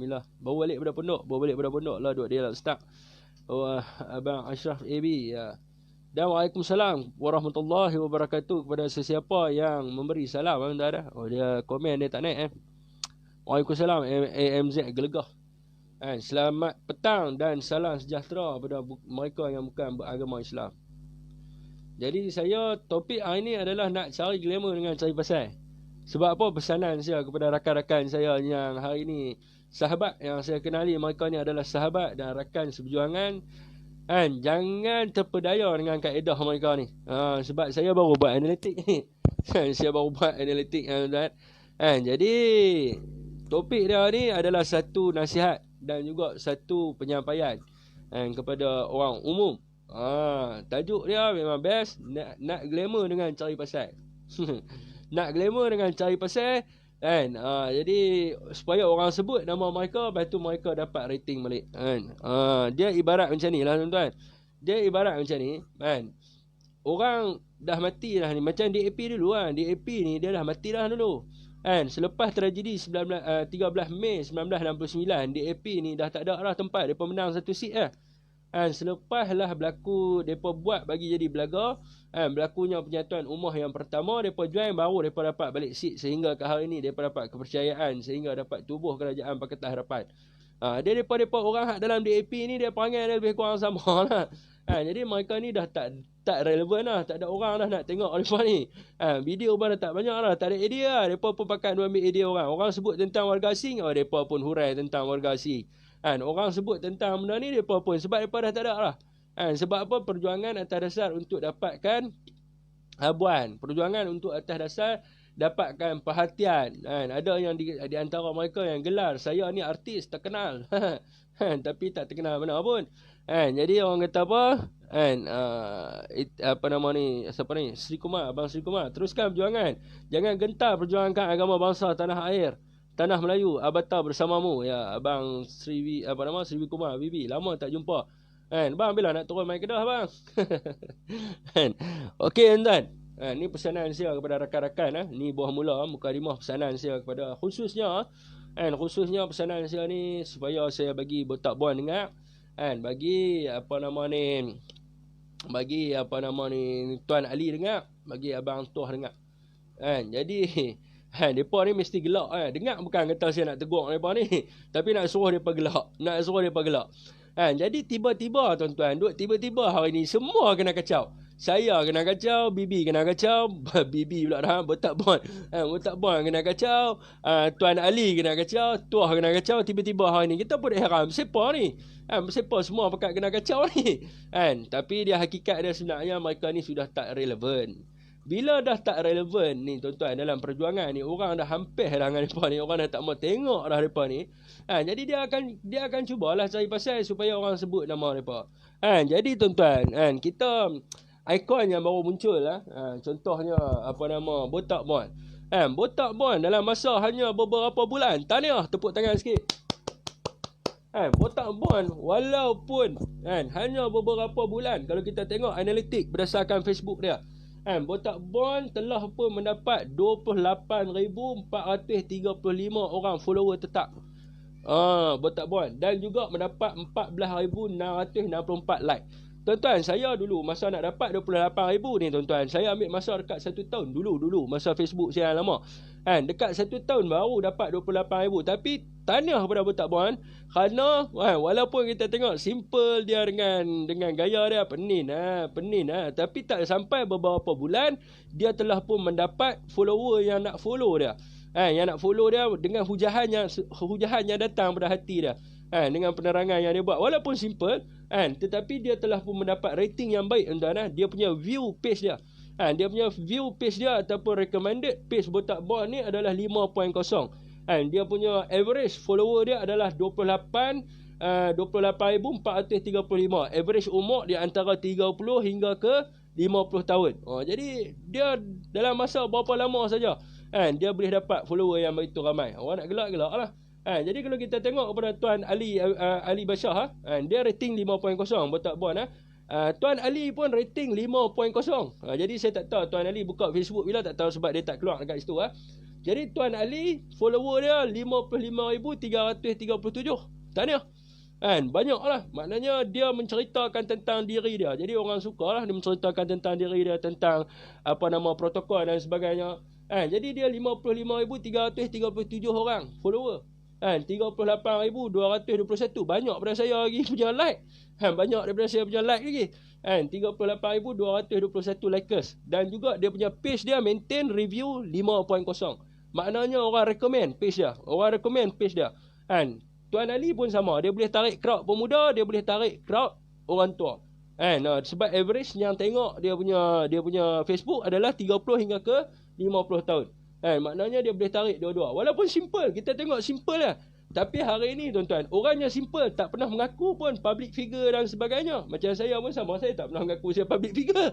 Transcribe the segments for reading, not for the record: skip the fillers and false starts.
Bismillah. Baru balik pada pondok lah duduk dia lah Ustaz. Abang Ashraf AB ya. Dan Waalaikumsalam warahmatullahi wabarakatuh kepada sesiapa yang memberi salam. Dah. Oh dia komen dia tak naik Waalaikumsalam AMZ gelegah. Selamat petang dan salam sejahtera kepada mereka yang bukan beragama Islam. Jadi saya topik hari ini adalah nak cari glamour dengan cari pasal. Sebab apa pesanan saya kepada rakan-rakan saya yang hari ini sahabat yang saya kenali, mereka ni adalah sahabat dan rakan seperjuangan. Jangan terpedaya dengan kaedah mereka ni. Sebab saya baru buat analitik ni. Jadi topik dia ni adalah satu nasihat dan juga satu penyampaian kepada orang umum. Tajuk dia memang best. Nak glamour dengan cari pasal. Nak glamour dengan cari pasal jadi supaya orang sebut nama mereka, lepas tu mereka dapat rating balik dia ibarat macam ni lah tuan-tuan. Dia ibarat macam ni orang dah mati dah ni. Macam DAP dulu DAP ni dia dah mati dah dulu selepas tragedi 13 Mei 1969, DAP ni dah tak ada dah tempat. Mereka menang satu seat selepas lah berlaku, mereka buat bagi jadi belaga berlakunya penyatuan ummah yang pertama, mereka join, baru mereka dapat balik seat sehingga ke hari ni mereka dapat kepercayaan sehingga dapat tubuh kerajaan Pakatan Harapan. Dia mereka orang hak dalam DAP ni dia perangai dia lebih kurang sama lah. Jadi mereka ni dah tak relevan lah, tak ada orang dah nak tengok mereka ni. Video pun dah tak banyak lah, tak ada idea lah. Mereka pun pakai ambil idea orang sebut tentang warga asing, mereka pun hurai tentang warga asing. Orang sebut tentang benda ni, mereka pun sebab mereka dah tak ada lah. Sebab apa? Perjuangan atas dasar untuk dapatkan habuan, perjuangan untuk atas dasar dapatkan perhatian. Ada yang di antara mereka yang gelar saya ni artis terkenal tapi tak terkenal mana pun. Jadi orang kata apa? Apa nama ni? Siapa ni? Sri Kumar, Abang Sri Kumar. Teruskan perjuangan. Jangan gentar perjuangkan agama bangsa tanah air. Tanah Melayu, Abata bersamamu. Ya, Abang Sri Kumar, Bibi. Lama tak jumpa. Bang, bila nak turun main Kedah, bang? Okey, tuan. Ni pesanan saya kepada rakan-rakan. Ni buah mula, mukadimah pesanan saya kepada khususnya pesanan saya ni supaya saya bagi botak buan dengar. Bagi Tuan Ali dengar, bagi Abang Tuah dengar. Jadi mereka ni mesti gelak dengar, bukan kata saya nak tegur mereka ni, tapi nak suruh mereka gelak. Jadi tiba-tiba tuan-tuan, tiba-tiba hari ni semua kena kacau. Saya kena kacau, Bibi kena kacau, Bibi pula dah botak bon kena kacau, Tuan Ali kena kacau, Tuah kena kacau. Tiba-tiba hari ni kita pun heran, siapa ni? Siapa semua pakat kena kacau ni? Tapi dia hakikat dia sebenarnya mereka ni sudah tak relevan. Bila dah tak relevan ni tuan-tuan dalam perjuangan ni, orang dah hampir dah dengan mereka ni, orang dah tak mau tengok dah mereka ni. Jadi dia akan cubalah cari pasal supaya orang sebut nama mereka. Jadi tuan-tuan, kita ikon yang baru muncul contohnya Botak Bon. Botak Bon dalam masa hanya beberapa bulan, tahniah, tepuk tangan sikit. Botak Bon walaupun hanya beberapa bulan, kalau kita tengok analitik berdasarkan Facebook dia, Botak Bon telah pun mendapat 28,435 orang follower tetap. Botak Bon, dan juga mendapat 14,664 like. Tuan-tuan, saya dulu masa nak dapat 28,000 ni tuan-tuan, saya ambil masa dekat 1 tahun dulu masa Facebook saya lama. Dekat 1 tahun baru dapat 28,000. Tapi tahniah kepada Botak Bon kerana walaupun kita tengok simple dia dengan gaya dia penin tapi tak sampai beberapa bulan dia telah pun mendapat follower yang nak follow dia. Yang nak follow dia dengan hujahan yang datang pada hati dia. Dengan penerangan yang dia buat walaupun simple, tetapi dia telah pun mendapat rating yang baik tuan-tuan. Dia punya view page dia, ataupun recommended page Botak Bon ni adalah 5.0. Dia punya average follower dia adalah 28,435. Average umur dia antara 30 hingga ke 50 tahun. Jadi dia dalam masa berapa lama saja dia boleh dapat follower yang begitu ramai. Orang nak gelak-gelak lah. Jadi kalau kita tengok kepada Tuan Ali Bashar, dia rating 5.0 Botak Bon. Tuan Ali pun rating 5.0. Jadi saya tak tahu Tuan Ali buka Facebook bila, tak tahu sebab dia tak keluar dekat situ. Jadi Tuan Ali, follower dia 55,337. Tahniah. Kan, banyak lah. Maknanya dia menceritakan tentang diri dia. Jadi orang suka lah dia menceritakan tentang diri dia, tentang protokol dan sebagainya. Kan, jadi dia 55,337 orang follower. Kan, 38,221. Banyak daripada saya lagi punya like. Kan, banyak daripada saya punya like lagi. Kan, 38,221 likers. Dan juga dia punya page dia maintain review 5.0. Maknanya orang recommend page dia. Orang recommend page dia. Kan, Tuan Ali pun sama. Dia boleh tarik crowd pemuda, dia boleh tarik crowd orang tua. Sebab average yang tengok dia punya Facebook adalah 30 hingga ke 50 tahun. Maknanya dia boleh tarik dua-dua. Walaupun simple, kita tengok simple lah. Tapi hari ini tuan-tuan, orang yang simple tak pernah mengaku pun public figure dan sebagainya. Macam saya pun sama, saya tak pernah mengaku saya public figure.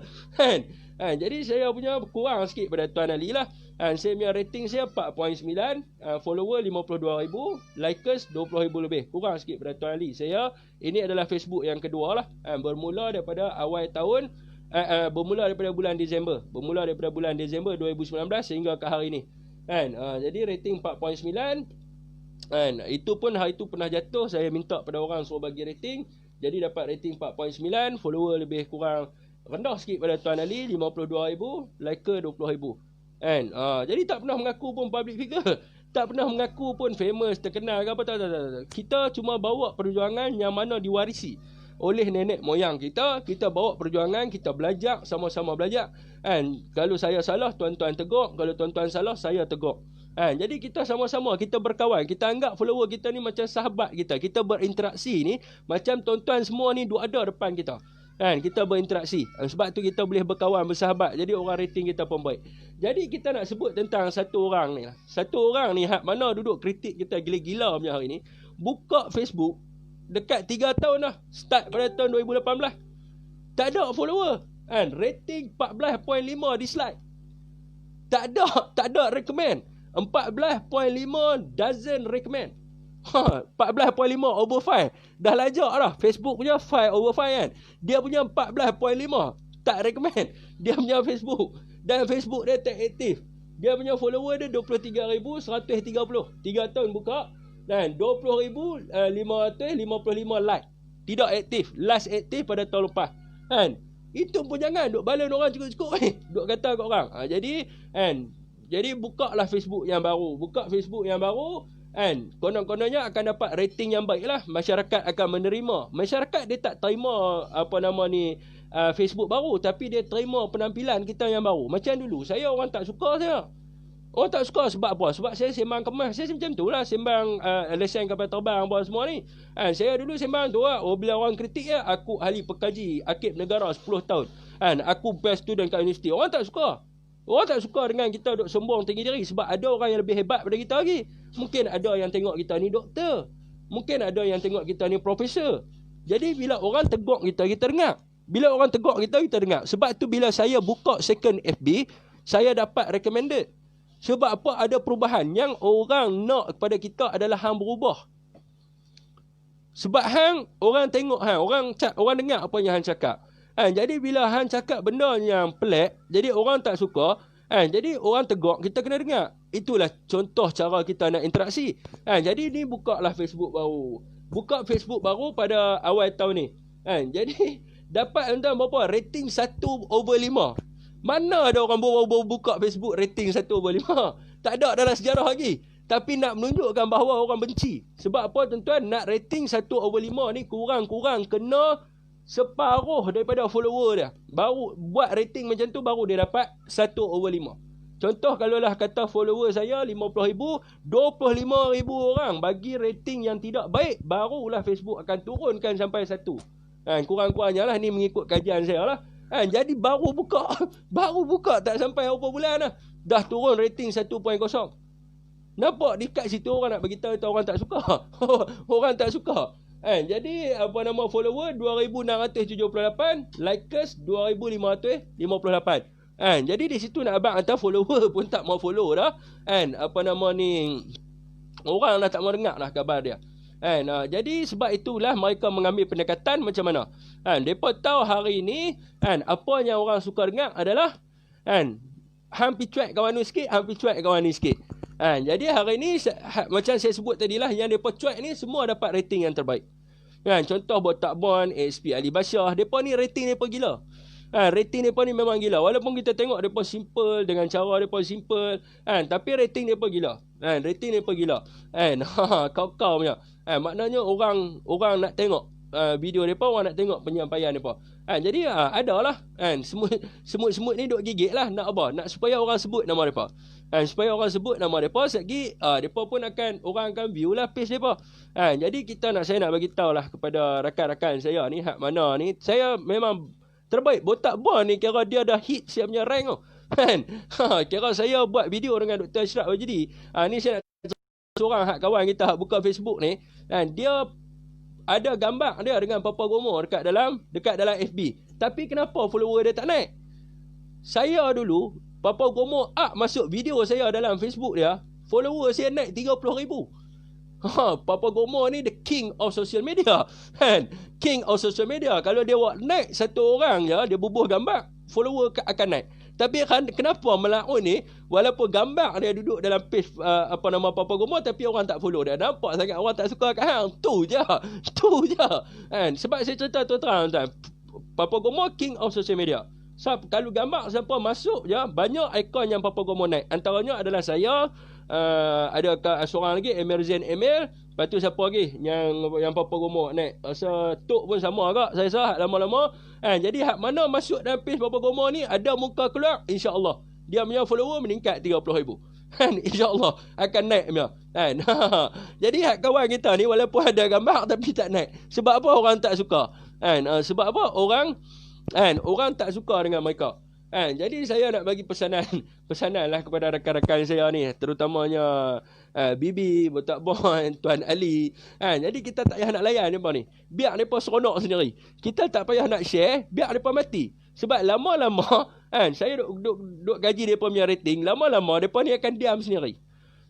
Jadi saya punya kurang sikit pada Tuan Ali lah. Saya punya rating saya 4.9, follower 52,000, likers 20,000 lebih. Kurang sikit pada Tuan Ali. Ini adalah Facebook yang kedua lah. Bermula daripada awal tahun, bermula daripada bulan Disember. Bermula daripada bulan Disember 2019 sehingga ke hari ini. Jadi rating 4.9. Itu pun hari tu pernah jatuh, saya minta pada orang suruh bagi rating. Jadi dapat rating 4.9, follower lebih kurang rendah sikit pada Tuan Ali, 52,000, liker 20,000. Jadi tak pernah mengaku pun public figure. Tak pernah mengaku pun famous, terkenal ke apa, tak. Kita cuma bawa perjuangan yang mana diwarisi oleh nenek moyang kita. Kita bawa perjuangan, kita belajar, sama-sama belajar. Kalau saya salah, tuan-tuan tegur. Kalau tuan-tuan salah, saya tegur. Jadi kita sama-sama, kita berkawan. Kita anggap follower kita ni macam sahabat kita. Kita berinteraksi ni macam tuan-tuan semua ni duk ada depan kita. Kita berinteraksi. Sebab tu kita boleh berkawan, bersahabat. Jadi orang rating kita pun baik. Jadi kita nak sebut tentang satu orang ni lah. Satu orang ni mana duduk kritik kita gila-gila punya hari ni. Buka Facebook dekat 3 tahun dah. Start pada tahun 2018. Tak ada follower. Rating 14.5 dislike. Tak ada recommend. 14.5 doesn't recommend. 14.5 over 5. Dah lajak dah. Facebook punya 5 over 5 kan. Dia punya 14.5 tak recommend. Dia punya Facebook. Dan Facebook dia tak aktif. Dia punya follower dia 23,130. 3 tahun buka. Dan 20,555 like. Tidak aktif. Last aktif pada tahun lepas. Itu pun jangan duk balon orang cukup-cukup duk kata kat orang. Jadi buka lah Facebook yang baru. Buka Facebook yang baru. Konon-kononnya akan dapat rating yang baik lah. Masyarakat akan menerima. Masyarakat dia tak terima Facebook baru. Tapi dia terima penampilan kita yang baru. Macam dulu, orang tak suka saya. Orang tak suka sebab apa? Sebab saya sembang kemas. Saya macam tu lah. Sembang lesen kapal terbang apa semua ni. Saya dulu sembang tu lah. Bila orang kritik ya, aku ahli pekaji akib negara 10 tahun. Aku best student kat universiti. Orang tak suka. Orang tak suka dengan kita duk sombong tinggi diri. Sebab ada orang yang lebih hebat daripada kita lagi. Mungkin ada yang tengok kita ni doktor. Mungkin ada yang tengok kita ni profesor. Jadi bila orang tegur kita, kita dengar. Bila orang tegur kita, kita dengar. Sebab tu bila saya buka second FB, saya dapat recommended. Sebab apa? Ada perubahan. Yang orang nak kepada kita adalah hang berubah. Sebab hang, orang tengok hang, orang dengar apa yang hang cakap. Jadi bila hang cakap benda yang pelik, jadi orang tak suka, jadi orang tegur, kita kena dengar. Itulah contoh cara kita nak interaksi. Jadi ni buka lah Facebook baru. Buka Facebook baru pada awal tahun ni. Jadi dapat entah berapa? Rating 1/5. Mana ada orang baru buka Facebook rating 1/5? Tak ada dalam sejarah lagi. Tapi nak menunjukkan bahawa orang benci. Sebab apa tuan-tuan? Nak rating 1/5 ni kurang-kurang kena separuh daripada follower dia. Baru buat rating macam tu, baru dia dapat 1/5. Contoh kalaulah kata follower saya 50,000, 25,000 orang bagi rating yang tidak baik, barulah Facebook akan turunkan sampai 1. Kurang-kurangnya lah, ni mengikut kajian saya lah. Jadi baru buka tak sampai berapa bulan dah. Dah turun rating 1.0. Nampak dekat situ orang nak beritahu orang tak suka. Orang tak suka. Jadi follower 2,678, likers 2,558. Jadi di situ nak abang hantar follower pun tak mau follow dah. Orang dah tak mau dengar dah kabar dia. Jadi sebab itulah mereka mengambil pendekatan macam mana. Mereka tahu hari ini apa yang orang suka dengar adalah hang pi cuek kawan ni sikit, hang pi cuek kawan ni sikit. Jadi hari ni macam saya sebut tadilah, yang depa cuak ni semua dapat rating yang terbaik. Contoh Botak Bon, ASP Ali Basyah, depa ni rating depa gila. Rating depa ni memang gila. Walaupun kita tengok depa simple, dengan cara depa simple, tapi rating depa gila. Rating depa gila. Kau-kau punya. Maknanya orang nak tengok video depa, orang nak tengok penyampaian depa. Jadi adalah semut-semut ni duk gigit lah, nak apa? Nak supaya orang sebut nama depa. Supaya orang sebut nama depa, sekali depa pun orang akan view lah page depa. Jadi saya nak bagi tahu lah kepada rakan-rakan saya ni, hak mana ni, saya memang terbaik. Botak Bon ni kira dia dah hit siap punya rank tu. Kira saya buat video dengan Dr. Ashraf Wajdi. Ni saya nak seorang hak kawan kita hak buka Facebook ni, dia ada gambar dia dengan Papa Gomo dekat dalam FB. Tapi kenapa follower dia tak naik? Saya dulu Papa Gomo masuk video saya dalam Facebook dia, follower saya naik 30,000. Papa Gomo ni the king of social media. King of social media. Kalau dia buat naik satu orang je, dia bubuh gambar, follower akan naik. Tapi kenapa Melaun ni, walaupun gambar dia duduk dalam page Papa Gomo, tapi orang tak follow dia. Nampak sangat orang tak suka kat hang. Tu je. Sebab saya cerita terang, Papa Gomo king of social media. Kalau gambar siapa masuk je, banyak ikon yang Papa Gomo naik. Antaranya adalah saya, ada seorang lagi Emerzen Emil, lepas tu siapa lagi yang Papa Gomo naik. Rasa Tok pun sama agak, saya rasa lama-lama. Jadi hak mana masuk dalam page Papa Gomo ni ada muka keluar, insya-Allah dia punya follower meningkat 30,000. InsyaAllah akan naik punya. Jadi hak kawan kita ni walaupun ada gambar tapi tak naik. Sebab apa? Orang tak suka. Sebab apa? Orang tak suka dengan mereka. Jadi saya nak bagi pesanan lah kepada rakan-rakan saya ni, terutamanya Bibi, Botak Bon, Tuan Ali. Jadi kita tak payah nak layan mereka ni. Biar mereka seronok sendiri. Kita tak payah nak share, biar mereka mati. Sebab lama-lama saya duk gaji mereka punya rating, lama-lama mereka ni akan diam sendiri.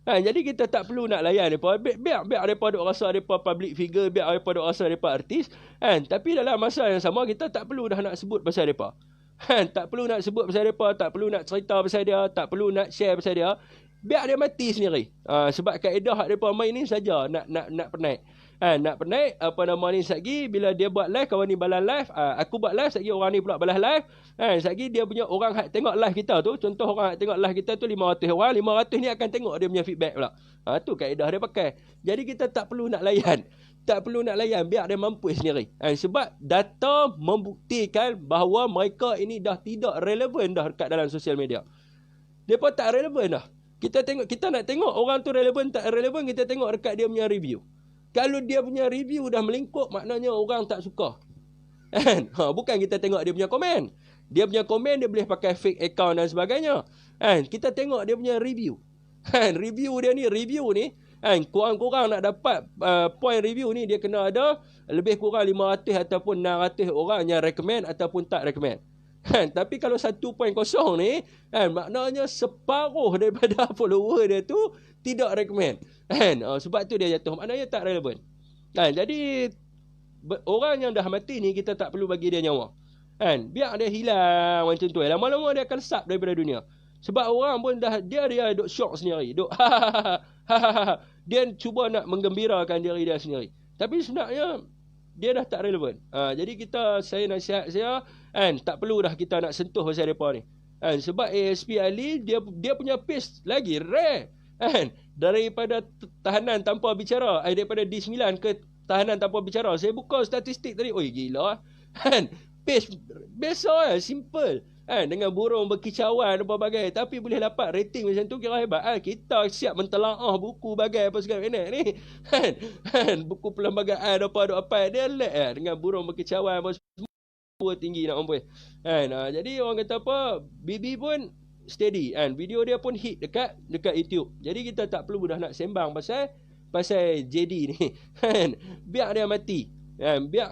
Jadi kita tak perlu nak layan mereka. Biar mereka duk rasa mereka public figure, biar mereka duk rasa mereka artis. Tapi dalam masa yang sama kita tak perlu dah nak sebut pasal mereka. Tak perlu nak sebut pasal mereka, tak perlu nak cerita pasal dia, tak perlu nak share pasal dia. Biar dia mati sendiri. Sebab kaedah hak mereka main ni saja nak penat. Nak penat ni satgi bila dia buat live, kawan ni balas live, aku buat live, satgi orang ni pula balas live. Satgi dia punya orang hak tengok live kita tu, contoh orang hak tengok live kita tu 500 orang, 500 ni akan tengok dia punya feedback pula. Tu kaedah dia pakai. Jadi kita tak perlu nak layan. Tak perlu nak layan, biar dia mampu sendiri. Sebab data membuktikan bahawa mereka ini dah tidak relevan dah dekat dalam sosial media. Mereka tak relevan dah. Kita nak tengok orang tu relevan tak relevan, kita tengok dekat dia punya review. Kalau dia punya review dah melingkup, maknanya orang tak suka. Bukan kita tengok dia punya komen. Dia punya komen dia boleh pakai fake account dan sebagainya. Kita tengok dia punya review. Review ni kurang-kurang nak dapat point review ni, dia kena ada lebih kurang 500 ataupun 600 orang yang recommend ataupun tak recommend. Tapi kalau 1.0 ni, maknanya separuh daripada follower dia tu tidak recommend. Sebab tu dia jatuh, maknanya tak relevan. Jadi orang yang dah mati ni kita tak perlu bagi dia nyawa. Biar dia hilang macam tu. Lama-lama dia akan sap daripada dunia. Sebab orang pun dia duk syok sendiri, duk dia cuba nak menggembirakan diri dia sendiri. Tapi sebenarnya dia dah tak relevan. Jadi saya nasihat saya, tak perlu dah kita nak sentuh pasal depa ni. Sebab ASP Ali dia punya pace lagi rare. Daripada tahanan tanpa bicara, daripada D9 ke tahanan tanpa bicara. Saya buka statistik tadi, oi gila. Pace biasa simple. Dengan burung berkicauan apa bagai, tapi boleh dapat rating macam tu, kira hebat. Kita siap mentelaah buku bagai apa segala ni. Buku perlembagaan apa dia dengan burung berkicauan apa semua tinggi nak mampu. Jadi orang kata apa, Bibi pun steady. Video dia pun hit dekat YouTube. Jadi kita tak perlu dah nak sembang pasal JD ni. Biar dia mati. Biar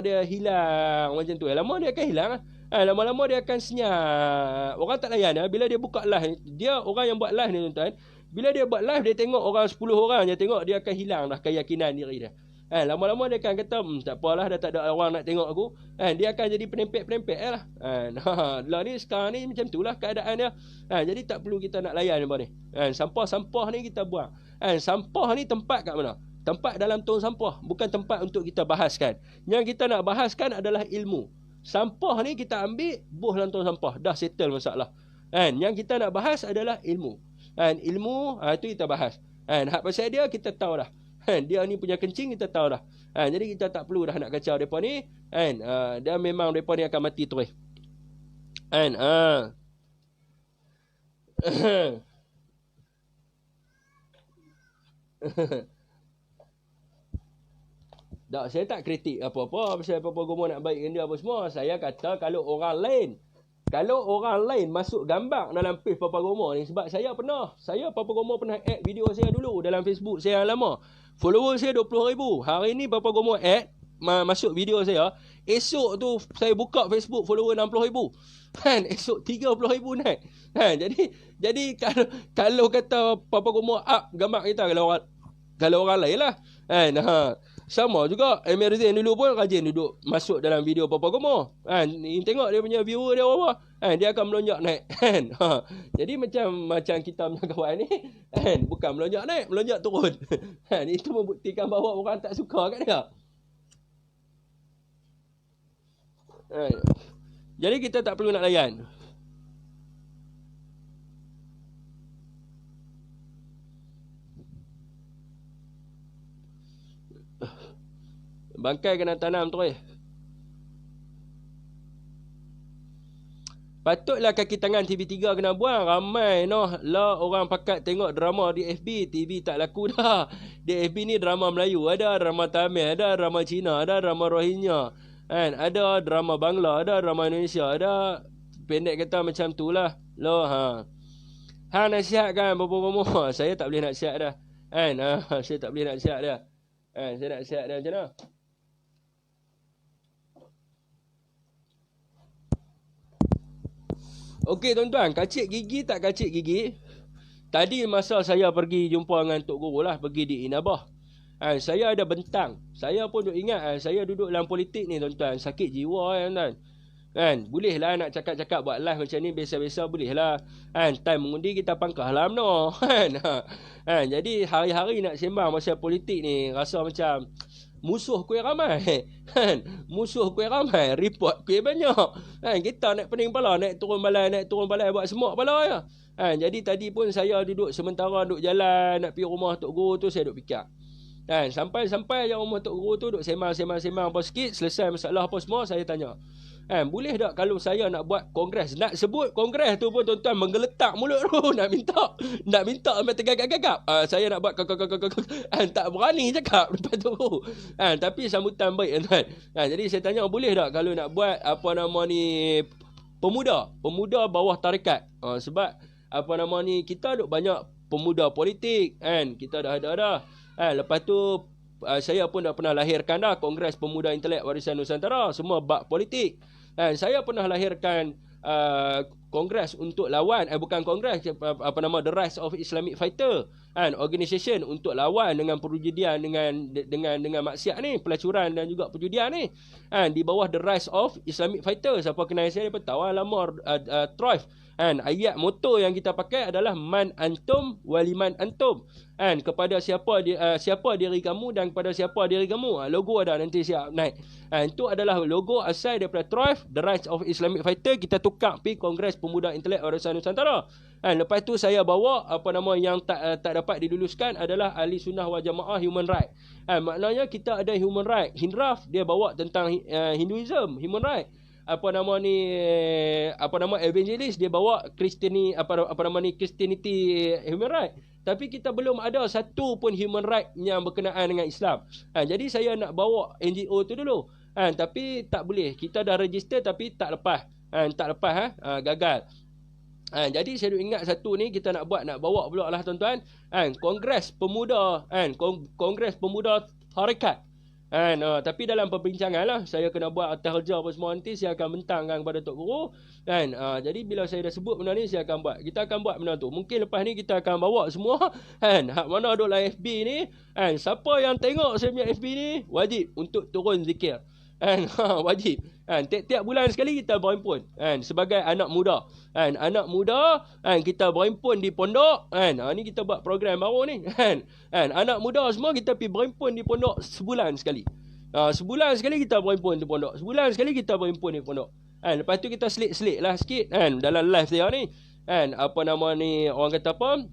dia hilang macam tu. Lama dia akan hilang. Lama-lama dia akan senyap. Orang tak layan. Bila dia buka live, dia orang yang buat live ni tuan-tuan, bila dia buat live, dia tengok orang 10 orang je tengok, dia akan hilang dah keyakinan diri dia. Lama-lama dia akan kata, tak apalah, dah tak ada orang nak tengok aku. Dia akan jadi penempek-penempek lah. Lah ni sekarang ni macam tu lah keadaan dia. Jadi tak perlu kita nak layan apa ni. Sampah-sampah ni kita buang. Sampah ni tempat kat mana? Tempat dalam tong sampah. Bukan tempat untuk kita bahaskan. Yang kita nak bahaskan adalah ilmu. Sampah ni kita ambil, buh dalam tong sampah. Dah settle masalah. Yang kita nak bahas adalah ilmu. Ilmu, tu kita bahas. Hak pasal dia, kita tahu dah. Dia ni punya kencing, kita tahu dah. Jadi kita tak perlu dah nak kacau mereka ni. Dia memang mereka ni akan mati terus. Tak, saya tak kritik apa-apa pasal apa-apa Gomo nak baikkan dia apa semua. Saya kata kalau orang lain masuk gambar dalam page Papa Gomo ni, sebab saya Papa Gomo pernah add video saya dulu dalam Facebook saya yang lama. Follower saya 20,000. Hari ni Papa Gomo add masuk video saya. Esok tu saya buka Facebook, follower 60,000. Esok 30,000 naik. Jadi kalau kata Papa Gomo up gambar kita, kalau orang lain lah. Sama juga Emerzin dulu pun rajin duduk masuk dalam video Papa Gomo. Tengok dia punya viewer dia apa. Dia akan melonjak naik. Jadi macam kita punya kawan ni, bukan melonjak naik, melonjak turun. Itu membuktikan bahawa orang tak suka kat dia. Jadi kita tak perlu nak layan. Bangkai kena tanam terus. Patutlah kaki tangan TV3 kena buang. Ramai lah orang pakat tengok drama di FB. TV tak laku dah. Di FB ni drama Melayu, ada drama Tamil, ada drama Cina, ada drama Rohingya, ada drama Bangla, ada drama Indonesia, ada pendek kata macam tu lah. Nasihat kan Papa Gomo. Saya tak boleh nasihat dah. Saya tak boleh nasihat dah. Saya nak nasihat dah macam mana? Okey tuan-tuan, kacik gigi tak kacik gigi. Tadi masa saya pergi jumpa dengan Tok Guru lah, pergi di Inabah. Saya ada bentang. Saya pun duk ingat, saya duduk dalam politik ni tuan-tuan, sakit jiwa tuan-tuan. Boleh lah nak cakap-cakap buat live macam ni, biasa-biasa boleh lah. Time mengundi kita pangkah lah no. Jadi hari-hari nak sembang pasal politik ni, rasa macam musuh kuih ramai. Musuh kuih ramai, report kuih banyak. Kita naik pening pala, naik turun balai buat semua pala ya. Jadi tadi pun saya duduk sementara duduk jalan nak pergi rumah Tok Guru tu, saya duduk fikir. Sampai yang rumah Tok Guru tu duduk sembang apa sikit, selesai masalah apa semua, saya tanya. Boleh tak kalau saya nak buat kongres? Nak sebut kongres tu pun tuan-tuan menggeletak mulut tu. Nak minta sampai tergagap-gagap. Saya nak buat tak berani cakap lepas tu. Tapi sambutan baik tuan. Jadi saya tanya boleh tak kalau nak buat apa nama ni pemuda bawah tarikat. Sebab apa nama ni kita ada banyak pemuda politik kita dah ada. Lepas tu saya pun dah pernah lahirkan dah Kongres Pemuda Intelek Warisan Nusantara, semua bab politik. Saya pernah lahirkan kongres untuk lawan, bukan kongres, apa nama, The Rise of Islamic Fighter, organisation untuk lawan dengan perjudian, dengan maksiat ni, pelacuran dan juga perjudian ni, di bawah The Rise of Islamic Fighter. Siapa kenal saya dia tahu lama Troif. Ayat moto yang kita pakai adalah man antum waliman antum. Kepada siapa diri kamu dan kepada siapa diri kamu. Logo ada nanti siap naik. Itu adalah logo asal daripada Troif, The Rise of Islamic Fighter. Kita tukar pergi Kongres Pemuda Intelek Warisan Nusantara. Lepas tu saya bawa apa nama yang tak dapat diluluskan adalah Ahli Sunnah wal Jamaah Human Right. Maknanya kita ada human right. Hinraf dia bawa tentang Hinduism, human right. Evangelis dia bawa Kristiani, Christianity human right. Tapi kita belum ada satu pun human right yang berkenaan dengan Islam. Jadi saya nak bawa NGO tu dulu. Tapi tak boleh. Kita dah register tapi tak lepas. Gagal. Jadi saya ingat satu ni kita nak bawa pula lah tuan-tuan. Kongres Pemuda, Kongres Pemuda Tarekat. Kan, tapi dalam perbincangan lah, saya kena buat atas kerja apa semua nanti, saya akan bentangkan kepada Tok Guru. Kan, jadi bila saya dah sebut benda ni, saya akan buat. Kita akan buat benda tu. Mungkin lepas ni kita akan bawa semua, kan, hak mana duduk dalam FB ni, kan, siapa yang tengok saya punya FB ni, wajib untuk turun zikir. Kan, wajib. Kan, tiap-tiap bulan sekali kita berhimpun. Kan, sebagai anak muda. Kan, anak muda, kan, kita berhimpun di pondok. Kan, ni kita buat program baru ni. Kan, anak muda semua kita pergi berhimpun di pondok sebulan sekali. Sebulan sekali kita berhimpun di pondok. Sebulan sekali kita berhimpun di pondok. Kan, lepas tu kita selit-selit lah sikit. Kan, dalam live dia ni. Kan, apa nama ni, orang kata apa?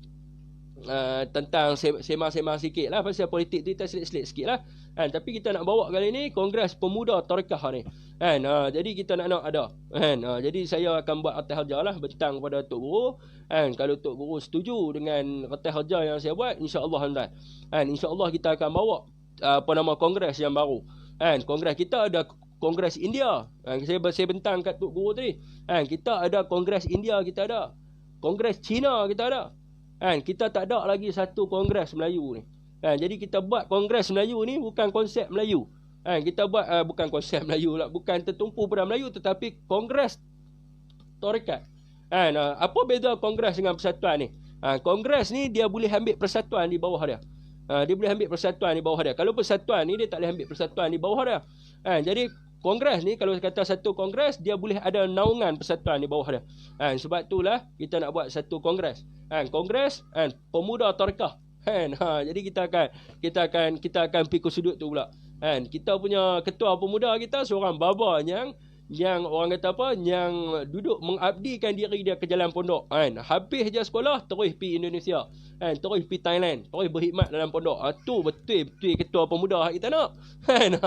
Tentang semang-semang sikit lah pasal politik tu, kita selit-selit sikit lah. Kan, tapi kita nak bawa kali ni Kongres Pemuda Tarekah ni. Kan, jadi kita nak ada. Kan, jadi saya akan buat atas kerja lah, bentang kepada Tok Guru. Kan, kalau Tok Guru setuju dengan atas kerja yang saya buat, insya-Allah tuan. Kan, insya-Allah kita akan bawa apa nama kongres yang baru. Kan, kongres kita ada Kongres India. Kan, saya bentang kat Tok Guru tadi. Kan, kita ada Kongres India, kita ada. Kongres Cina kita ada. Kan, kita tak ada lagi satu kongres Melayu ni. Kan, jadi kita buat kongres Melayu ni bukan konsep Melayu. Kan, kita buat bukan konsep Melayu lah, bukan tertumpu pada Melayu, tetapi kongres tarekat. Kan, apa beza kongres dengan persatuan ni? Kongres ni dia boleh ambil persatuan di bawah dia. Dia boleh ambil persatuan di bawah dia. Kalau persatuan ni dia tak boleh ambil persatuan di bawah dia. Kan, jadi kongres ni kalau kata satu kongres, dia boleh ada naungan persatuan di bawah dia. Kan, sebab itulah kita nak buat satu kongres. Kan, kongres Pemuda Tarekah. Kan, jadi kita akan pergi ke sudut tu pula. Kan, kita punya ketua pemuda kita seorang baba yang orang kata apa, yang duduk mengabdikan diri dia ke jalan pondok. Kan, habis je sekolah terus pergi Indonesia. Kan, terus pergi Thailand, terus berkhidmat dalam pondok. Tu betul ketua pemuda kita nak. Kan,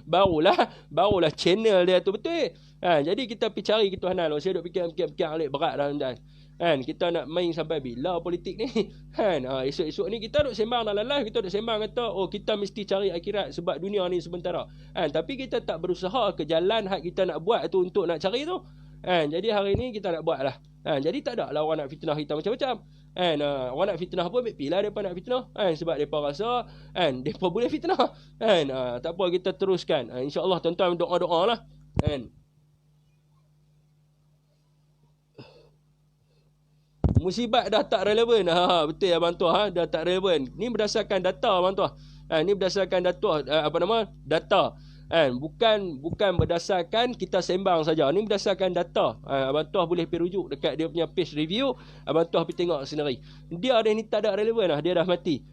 barulah channel dia tu betul. Kan, jadi kita pergi cari ketuhanan. Saya duk fikir alik berat dah tuan. Kan, kita nak main sampai bila politik ni? Kan, esok-esok ni kita duk sembang dalam live, kita duk sembang kata kita mesti cari akhirat sebab dunia ni sementara. Kan, tapi kita tak berusaha ke jalan hak kita nak buat tu untuk nak cari tu. Kan, jadi hari ni kita nak buat lah. Kan, jadi tak ada lah orang nak fitnah kita macam-macam. Kan, orang nak fitnah pun pilih depa nak fitnah. Kan, sebab depa rasa depa boleh fitnah. Kan, tak apa, kita teruskan. InsyaAllah tuan-tuan doa-doa lah. Kan. Musibat dah tak relevan. Betul abang tuah, dah tak relevan. Ni berdasarkan data abang tuah. Ni berdasarkan data. Bukan berdasarkan kita sembang saja. Ni berdasarkan data. Abang tuah boleh pergi rujuk dekat dia punya page review. Abang tuah pergi tengok sendiri. Dia ada ni tak ada relevan lah. Dia dah mati.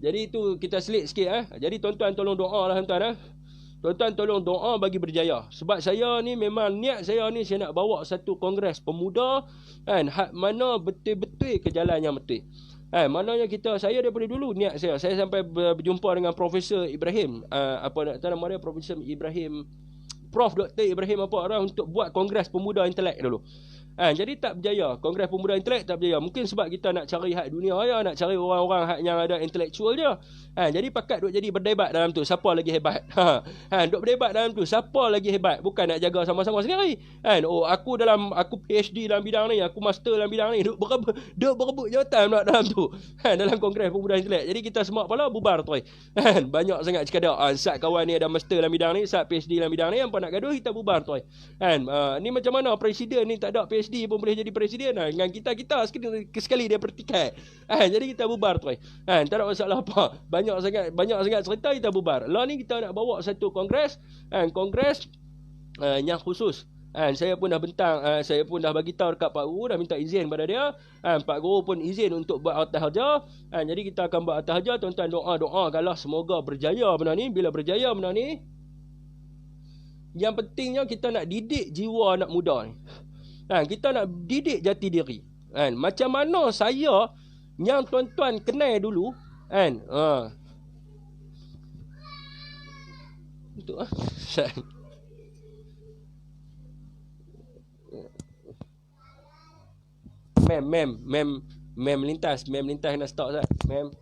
Jadi itu kita selit sikit. Jadi tuan-tuan tolong doa lah tuan-tuan. Tuan-tuan tolong doa bagi berjaya. Sebab saya ni memang niat saya ni, saya nak bawa satu kongres pemuda. Kan, hak mana betul-betul ke jalan yang betul. Maknanya saya daripada dulu niat saya sampai berjumpa dengan Profesor Ibrahim. Apa nama dia? Profesor Ibrahim. Prof. Dr. Ibrahim apa orang untuk buat kongres pemuda intelek dulu. Jadi tak berjaya. Kongres pemuda intelek tak berjaya. Mungkin sebab kita nak cari hak dunia ya, nak cari orang-orang hak yang ada intelektual dia. Jadi pakat duk jadi berdebat dalam tu, siapa lagi hebat. Duk berdebat dalam tu, siapa lagi hebat. Bukan nak jaga sama-sama sendiri. Aku PhD dalam bidang ni, aku master dalam bidang ni. Duk berebut jawatan pula dalam tu. Dalam kongres pemuda intelek. Jadi kita semua pula bubar tu. Banyak sangat cekadak. Sat kawan ni ada master dalam bidang ni, sat PhD dalam bidang ni, hampa nak gaduh kita bubar tu. Ni macam mana presiden ni tak ada PhD pun boleh jadi presiden. Dengan kita sekali dia bertikai. Jadi kita bubar tu. Tak ada masalah apa. Banyak sangat cerita, kita bubar. Lah ni kita nak bawa satu kongres. Kongres yang khusus. Saya pun dah bentang, saya pun dah bagi tahu dekat Pak Guru, dah minta izin pada dia. Pak Guru pun izin untuk buat atas kerja. Jadi kita akan buat atas kerja. Tuan-tuan doa-doakanlah semoga berjaya benda ni. Bila berjaya benda ni, yang pentingnya kita nak didik jiwa anak muda ni. Kita nak didik jati diri. Macam mana saya yang tuan-tuan kenal dulu. Untuk Mem lintas nak stop Ustaz. Mem.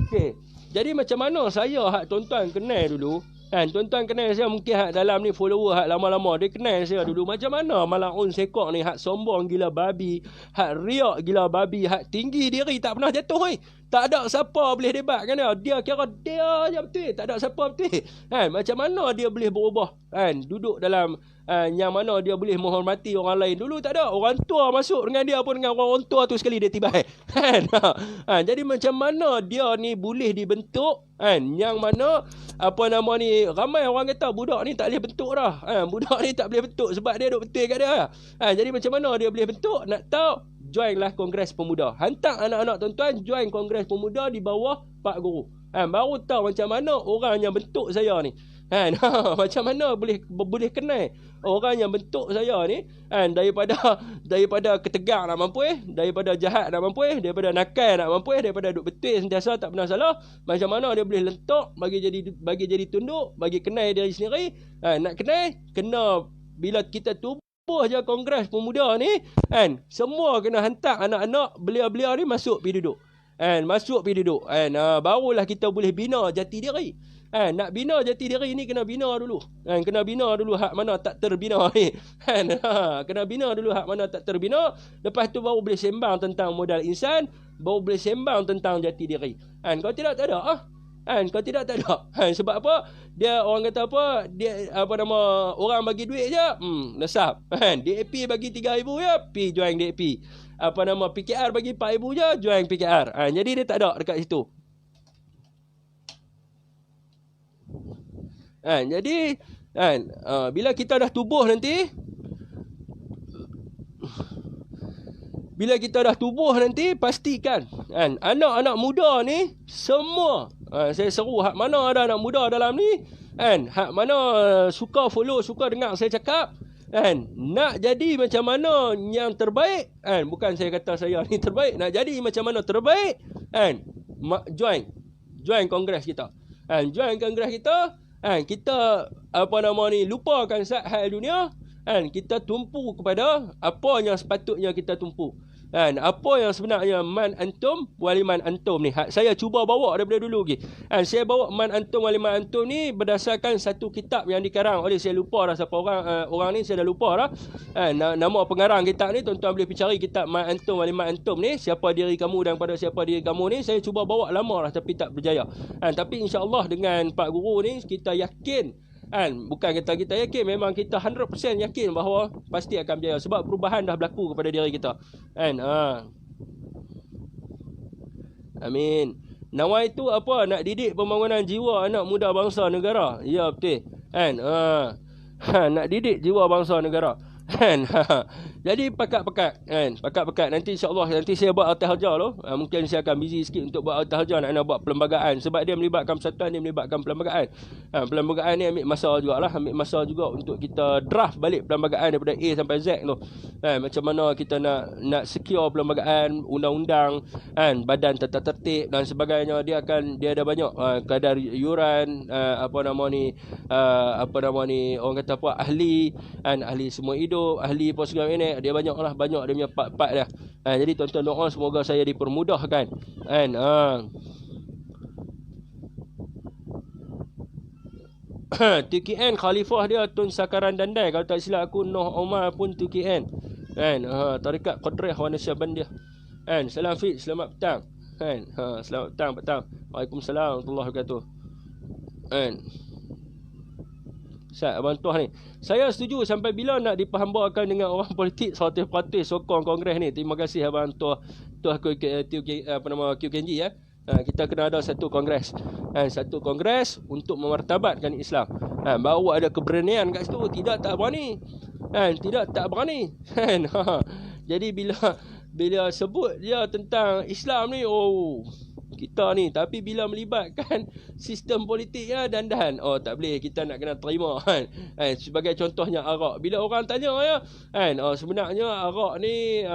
Okey. Jadi macam mana saya hak tuan-tuan kenal dulu. Kan tuan-tuan kenal saya mungkin hak dalam ni follower hak lama-lama dia kenal saya dulu macam mana Malaun Sekok ni hak sombong gila babi, hak riak gila babi, hak tinggi diri tak pernah jatuh oi. Tak ada siapa boleh debat kan dia. Dia kira dia je betul, tak ada siapa betul. Kan macam mana dia boleh berubah kan duduk dalam yang mana dia boleh menghormati orang lain. Dulu tak ada orang tua masuk dengan dia pun dengan orang tua tu sekali dia tibai. Kan? Jadi macam mana dia ni boleh dibentuk kan yang mana apa nama ni ramai orang kata budak ni tak boleh bentuk dah. Budak ni tak boleh bentuk sebab dia duk betul kat dia. Jadi macam mana dia boleh bentuk? Nak tahu? Joinlah Kongres Pemuda. Hantar anak-anak tuan-tuan join Kongres Pemuda di bawah Pak Guru. Baru tahu macam mana orang yang bentuk saya ni. Macam mana boleh kenal orang yang bentuk saya ni daripada ketegang nak mampu daripada jahat nak mampu daripada nakal nak mampu daripada duk betul sentiasa tak pernah salah. Macam mana dia boleh lentok bagi jadi tunduk, bagi kenal diri sendiri. Nak kenal kena bila kita tubuh je Kongres Pemuda ni semua kena hantar anak-anak belia-belia ni masuk pergi duduk. Masuk pergi duduk. Barulah kita boleh bina jati diri. Nak bina jati diri ni kena bina dulu. Kena bina dulu hak mana tak terbina ni. Kena bina dulu hak mana tak terbina. Lepas tu baru boleh sembang tentang modal insan, baru boleh sembang tentang jati diri. Kalau tidak tak ada. Kalau tidak tak ada. Sebab apa? Dia orang kata apa? Dia apa nama orang bagi duit je. Lesap. DAP bagi 3,000 je, pi join DAP. Apa nama PKR bagi 4,000 je, join PKR. Jadi dia tak ada dekat situ. Jadi bila kita dah tubuh nanti pastikan anak-anak muda ni semua saya seru hak mana ada anak muda dalam ni hak mana suka follow, suka dengar saya cakap nak jadi macam mana yang terbaik bukan saya kata saya ni terbaik, nak jadi macam mana terbaik join kongres kita. Join kongres kita. Kita apa nama ni lupakan hal dunia. Kita tumpu kepada apa yang sepatutnya kita tumpu. Apa yang sebenarnya man antum waliman antum ni. Saya cuba bawa daripada dulu lagi. Saya bawa man antum waliman antum ni berdasarkan satu kitab yang dikarang oleh saya lupa dah siapa orang ni, saya dah lupa dah. Nama pengarang kitab ni tuan-tuan boleh pergi cari kitab man antum waliman antum ni, siapa diri kamu dan pada siapa diri kamu ni. Saya cuba bawa lama dah tapi tak berjaya. Tapi insya-Allah dengan Pak Guru ni kita yakin bukan kita yakin, memang kita 100% yakin bahawa pasti akan berjaya sebab perubahan dah berlaku kepada diri kita. Amin. Nawai itu apa? Nak didik pembangunan jiwa anak muda bangsa negara. Ya betul. Nak didik jiwa bangsa negara. Jadi pakat-pakat nanti insya-Allah nanti saya buat atas hajar tu. Mungkin saya akan busy sikit untuk buat atas hajar, nak buat perlembagaan sebab dia melibatkan persatuan, dia melibatkan perlembagaan. Perlembagaan ni ambil masa juga untuk kita draft balik perlembagaan daripada A sampai Z tu. Macam mana kita nak secure perlembagaan, undang-undang, badan tata tertib dan sebagainya. Dia ada banyak kadar yuran, orang kata apa, ahli semua hidup, ahli apa segala ini. Dia banyak dia punya part-part dia. Jadi tuan-tuan doa semoga saya dipermudahkan. TKN khalifah dia Tun Sakaran Dandai, kalau tak silap aku Noh Omar pun TKN. Tarikat Qadrah wa Nasyabandiah. Salam Fik, selamat petang. Selamat petang. Waalaikumsalam warahmatullahi wabarakatuh. Ustaz, Abang Tuah ni, saya setuju sampai bila nak diperhambakan dengan orang politik 100% sokong kongres ni. Terima kasih Abang Tuah QKNG ya. Kita kena ada satu kongres. Satu kongres untuk memartabatkan Islam. Baru ada keberanian kat situ. Tidak tak berani. Jadi bila sebut dia tentang Islam ni, kita ni, tapi bila melibatkan sistem politik ya dandan, tak boleh, kita nak kena terima sebagai contohnya arak. Bila orang tanya ya sebenarnya arak ni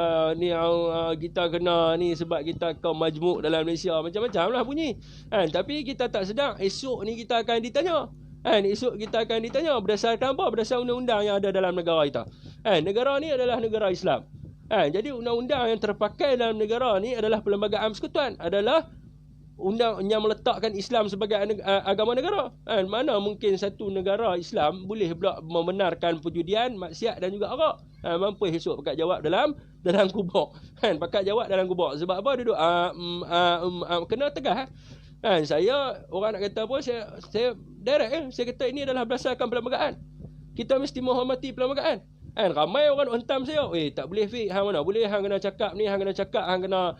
kita kena ni sebab kita kaum majmuk dalam Malaysia, macam-macam lah bunyi. Tapi kita tak sedar esok ni kita akan ditanya. Esok kita akan ditanya berdasarkan apa? Berdasarkan undang-undang yang ada dalam negara kita. Negara ni adalah negara Islam. Jadi undang-undang yang terpakai dalam negara ni adalah Perlembagaan Persekutuan, adalah undang yang meletakkan Islam sebagai agama negara. Kan? Mana mungkin satu negara Islam boleh pula membenarkan perjudian, maksiat dan juga arak. Mampu esok pakat jawab dalam kubur. Kan? Pakat jawab dalam kubur. Sebab apa duduk kena tegas. Kan? Saya orang nak kata apa, saya direct saya kata ini adalah berdasarkan perlembagaan. Kita mesti menghormati perlembagaan. Kan? Ramai orang hentam saya, tak boleh Fik, hang mana boleh, hang kena cakap ni, hang kena cakap, hang kena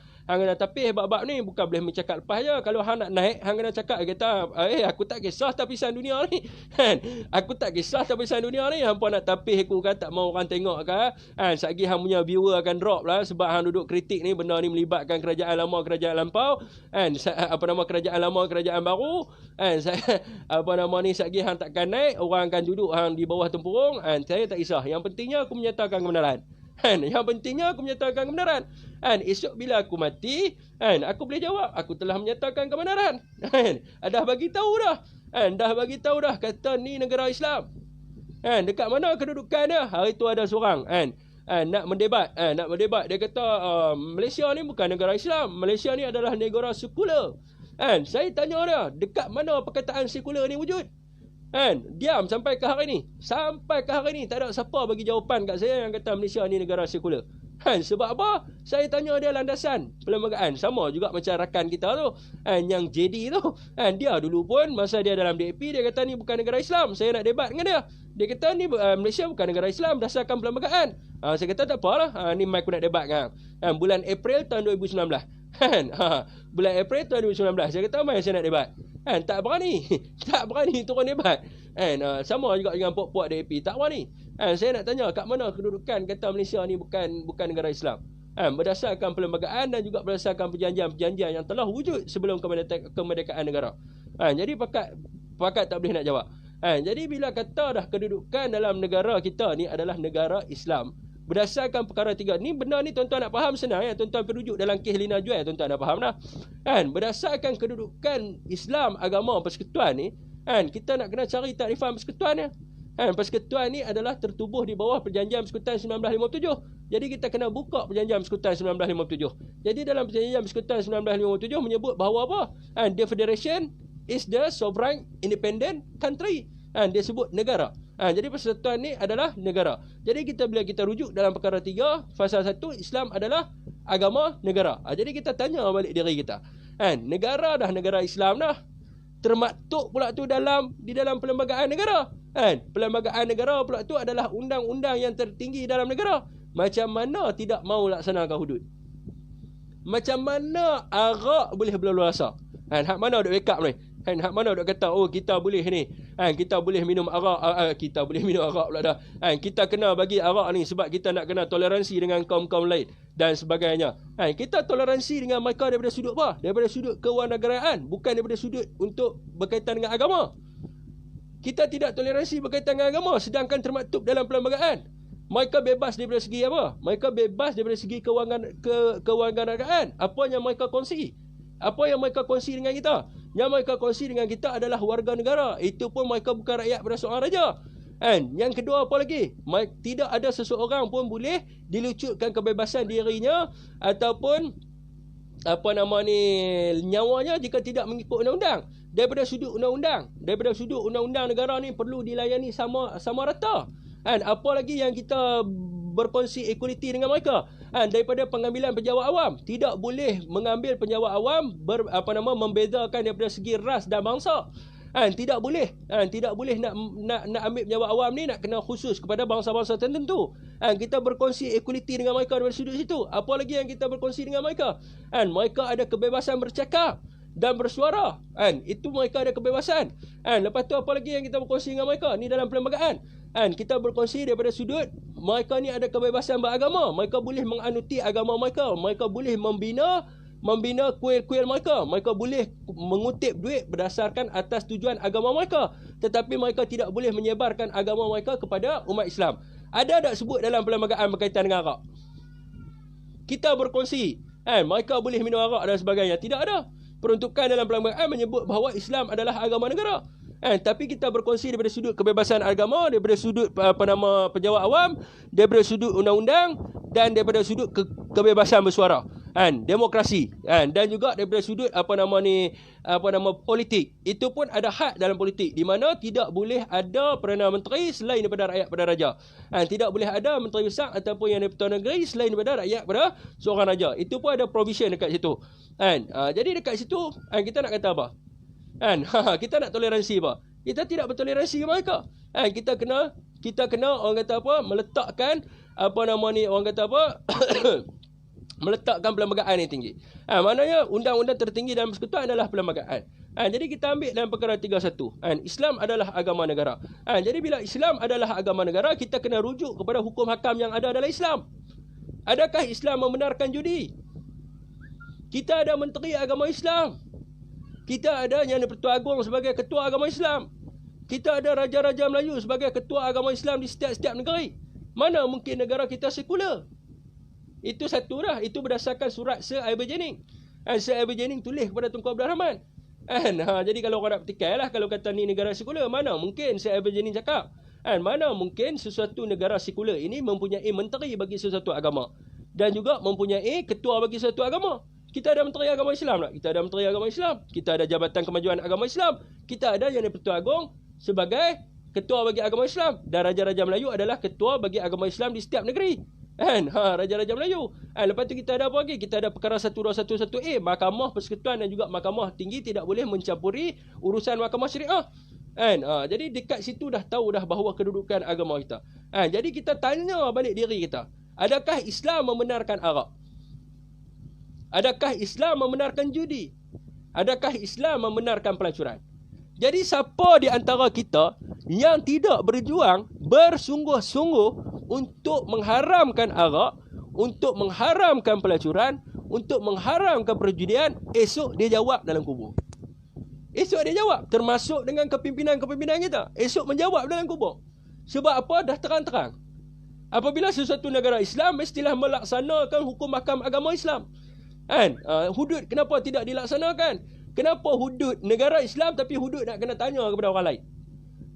tapih bab-bab ni, bukan boleh mencakap lepas je. Kalau hang nak naik, hang kena cakap, kata aku tak kisah tapisan dunia ni. Kan? Aku tak kisah tapisan dunia ni, hampa nak tapih aku kan, tak mau orang tengok kan. Satgi hang punya viewer akan drop lah sebab hang duduk kritik ni, benda ni melibatkan kerajaan lama, kerajaan lampau, kan? Kerajaan lama, kerajaan baru, kan? Satgi hang takkan naik, orang akan duduk hang di bawah tempurung. Saya tak kisah. Yang pentingnya aku menyatakan kebenaran. Yang pentingnya aku menyatakan kebenaran. Esok bila aku mati, aku boleh jawab aku telah menyatakan kebenaran. Dah bagi tahu dah. Dah bagi tahu dah kata ni negara Islam. Dekat mana kedudukan dia? Hari tu ada seorang nak mendebat. Dia kata Malaysia ni bukan negara Islam. Malaysia ni adalah negara sekular. Saya tanya dia, dekat mana perkataan sekular ni wujud? Diam sampai ke hari ni. Sampai ke hari ni tak ada siapa bagi jawapan kat saya yang kata Malaysia ni negara sekular. Sebab apa? Saya tanya dia landasan perlembagaan. Sama juga macam rakan kita tu, yang JD tu. Dia dulu pun masa dia dalam DAP, dia kata ni bukan negara Islam. Saya nak debat dengan dia. Dia kata ni Malaysia bukan negara Islam berdasarkan perlembagaan. Saya kata tak apalah, ni mic aku nak debat kan. Bulan April tahun 2019. Bulan April tahun 2019. Saya kata mai saya nak debat. Tak berani. Tak berani turun debat. Sama juga dengan puak-puak DAP, tak berani. Saya nak tanya kat mana kedudukan kata Malaysia ni bukan negara Islam. Berdasarkan perlembagaan dan juga berdasarkan perjanjian-perjanjian yang telah wujud sebelum kemerdekaan negara. Jadi pakat tak boleh nak jawab. Jadi bila kata dah kedudukan dalam negara kita ni adalah negara Islam, berdasarkan perkara 3 ni, benda ni tuan-tuan nak faham senang ya. Tuan-tuan perujuk dalam kes Lina Jual, tuan-tuan dah faham dah. Berdasarkan kedudukan Islam agama persekutuan ni, kita nak kena cari takrifan persekutuan ni. Persekutuan ni adalah tertubuh di bawah Perjanjian Persekutuan 1957. Jadi kita kena buka Perjanjian Persekutuan 1957. Jadi dalam Perjanjian Persekutuan 1957 menyebut bahawa apa? The Federation is the sovereign independent country. Dia sebut negara. Jadi persekutuan ni adalah negara. Jadi bila kita rujuk dalam perkara 3 fasal 1, Islam adalah agama negara. Jadi kita tanya balik diri kita. Negara dah negara Islam dah. Termaktub pula tu di dalam perlembagaan negara. Perlembagaan negara pula tu adalah undang-undang yang tertinggi dalam negara. Macam mana tidak mau laksanakan hudud? Macam mana arak boleh berleluasa? Hak mana duk wake up ni? Hak mana duk kata kita boleh ni? Kita boleh minum arak, kita boleh minum arak pula dah. Kita kena bagi arak ni sebab kita nak kena toleransi dengan kaum-kaum lain dan sebagainya. Kita toleransi dengan mereka daripada sudut apa? Daripada sudut kewarganegaraan, bukan daripada sudut untuk berkaitan dengan agama. Kita tidak toleransi berkaitan dengan agama sedangkan termaktub dalam perlembagaan. Mereka bebas daripada segi apa? Mereka bebas daripada segi kewarganegaraan. Apa yang mereka kongsi? Apa yang mereka kongsi dengan kita? Yang mereka kongsi dengan kita adalah warga negara. Itu pun mereka bukan rakyat pada seorang raja. Yang kedua apa lagi? Tidak ada seseorang pun boleh dilucutkan kebebasan dirinya ataupun nyawanya jika tidak mengikut undang-undang. Daripada sudut undang-undang negara ni perlu dilayani sama rata. Apa lagi yang kita berkongsi equality dengan mereka? Daripada pengambilan pejabat awam, tidak boleh mengambil pejabat awam membezakan daripada segi ras dan bangsa. Tidak boleh nak ambil pejabat awam ni nak kena khusus kepada bangsa-bangsa tertentu. Kita berkongsi equality dengan mereka dari sudut situ. Apa lagi yang kita berkongsi dengan mereka? Mereka ada kebebasan bercakap dan bersuara. Itu mereka ada kebebasan. Lepas tu apa lagi yang kita berkongsi dengan mereka? Ni dalam perlembagaan. Kita berkongsi daripada sudut mereka ni ada kebebasan beragama. Mereka boleh menganuti agama mereka. Mereka boleh membina kuil-kuil mereka. Mereka boleh mengutip duit berdasarkan atas tujuan agama mereka. Tetapi mereka tidak boleh menyebarkan agama mereka kepada umat Islam. Ada tak sebut dalam perlembagaan berkaitan dengan arak? Kita berkongsi mereka boleh minum arak dan sebagainya. Tidak ada. Peruntukan dalam perlembagaan menyebut bahawa Islam adalah agama negara. Tapi kita berkongsi daripada sudut kebebasan agama, daripada sudut pejabat awam, daripada sudut undang-undang dan daripada sudut kebebasan bersuara. demokrasi, dan juga daripada sudut politik. Itu pun ada had dalam politik, di mana tidak boleh ada Perdana Menteri selain daripada rakyat pada raja. Tidak boleh ada menteri besar ataupun yang di-Pertuan Negeri selain daripada rakyat pada seorang raja. Itu pun ada provision dekat situ. Jadi dekat situ kita nak kata apa? Kita nak toleransi apa? Kita tidak bertoleransi mereka. Kita kena orang kata apa? Meletakkan orang kata apa? Meletakkan perlembagaan yang tinggi. Maknanya undang-undang tertinggi dalam persekutuan adalah perlembagaan. Jadi kita ambil dalam perkara 31. Islam adalah agama negara. Jadi bila Islam adalah agama negara, kita kena rujuk kepada hukum hakam yang ada dalam Islam. Adakah Islam membenarkan judi? Kita ada menteri agama Islam. Kita ada Yang di-Pertuan Agong sebagai ketua agama Islam. Kita ada Raja-Raja Melayu sebagai ketua agama Islam di setiap-setiap negeri. Mana mungkin negara kita sekular? Itu satu dah. Itu berdasarkan surat Sir Ivan Jennings. Sir Ivan Jennings tulis kepada Tunku Abdul Rahman. Jadi kalau orang nak petikai lah, kalau kata ni negara sekular, mana mungkin Sir Ivan Jennings cakap? Mana mungkin sesuatu negara sekular ini mempunyai menteri bagi sesuatu agama, dan juga mempunyai ketua bagi sesuatu agama. Kita ada menteri agama Islam tak? Kita ada menteri agama Islam. Kita ada Jabatan Kemajuan Agama Islam. Kita ada Yang di-Pertuan Agong sebagai ketua bagi agama Islam. Dan Raja-Raja Melayu adalah ketua bagi agama Islam di setiap negeri. Raja-Raja Melayu. Lepas tu kita ada apa lagi? Kita ada perkara 1211A, Mahkamah Persekutuan dan juga Mahkamah Tinggi tidak boleh mencampuri urusan mahkamah syariah. Jadi dekat situ dah tahu dah bahawa kedudukan agama kita. Jadi kita tanya balik diri kita, adakah Islam membenarkan arak? Adakah Islam membenarkan judi? Adakah Islam membenarkan pelacuran? Jadi siapa di antara kita yang tidak berjuang bersungguh-sungguh untuk mengharamkan arak, untuk mengharamkan pelacuran, untuk mengharamkan perjudian, esok dia jawab dalam kubur. Esok dia jawab, termasuk dengan kepimpinan-kepimpinan kita. Esok menjawab dalam kubur. Sebab apa? Dah terang-terang. Apabila sesuatu negara Islam, mestilah melaksanakan hukum mahkamah agama Islam. Hudud kenapa tidak dilaksanakan? Kenapa hudud negara Islam tapi hudud nak kena tanya kepada orang lain?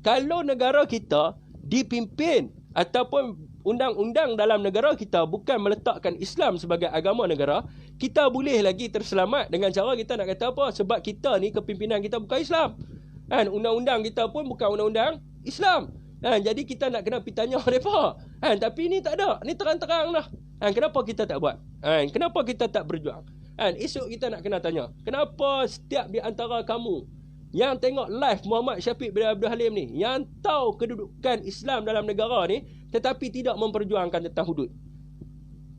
Kalau negara kita dipimpin ataupun undang-undang dalam negara kita bukan meletakkan Islam sebagai agama negara, kita boleh lagi terselamat dengan cara kita nak kata apa? Sebab kita ni kepimpinan kita bukan Islam. Undang-undang kita pun bukan undang-undang Islam. Jadi kita nak kena pergi tanya mereka. Tapi ni tak ada. Ni terang-terang dah. Kenapa kita tak buat? Kenapa kita tak berjuang? Esok kita nak kena tanya, kenapa setiap di antara kamu yang tengok live Muhammad Syafiq bin Abdul Halim ni, yang tahu kedudukan Islam dalam negara ni, tetapi tidak memperjuangkan tentang hudud,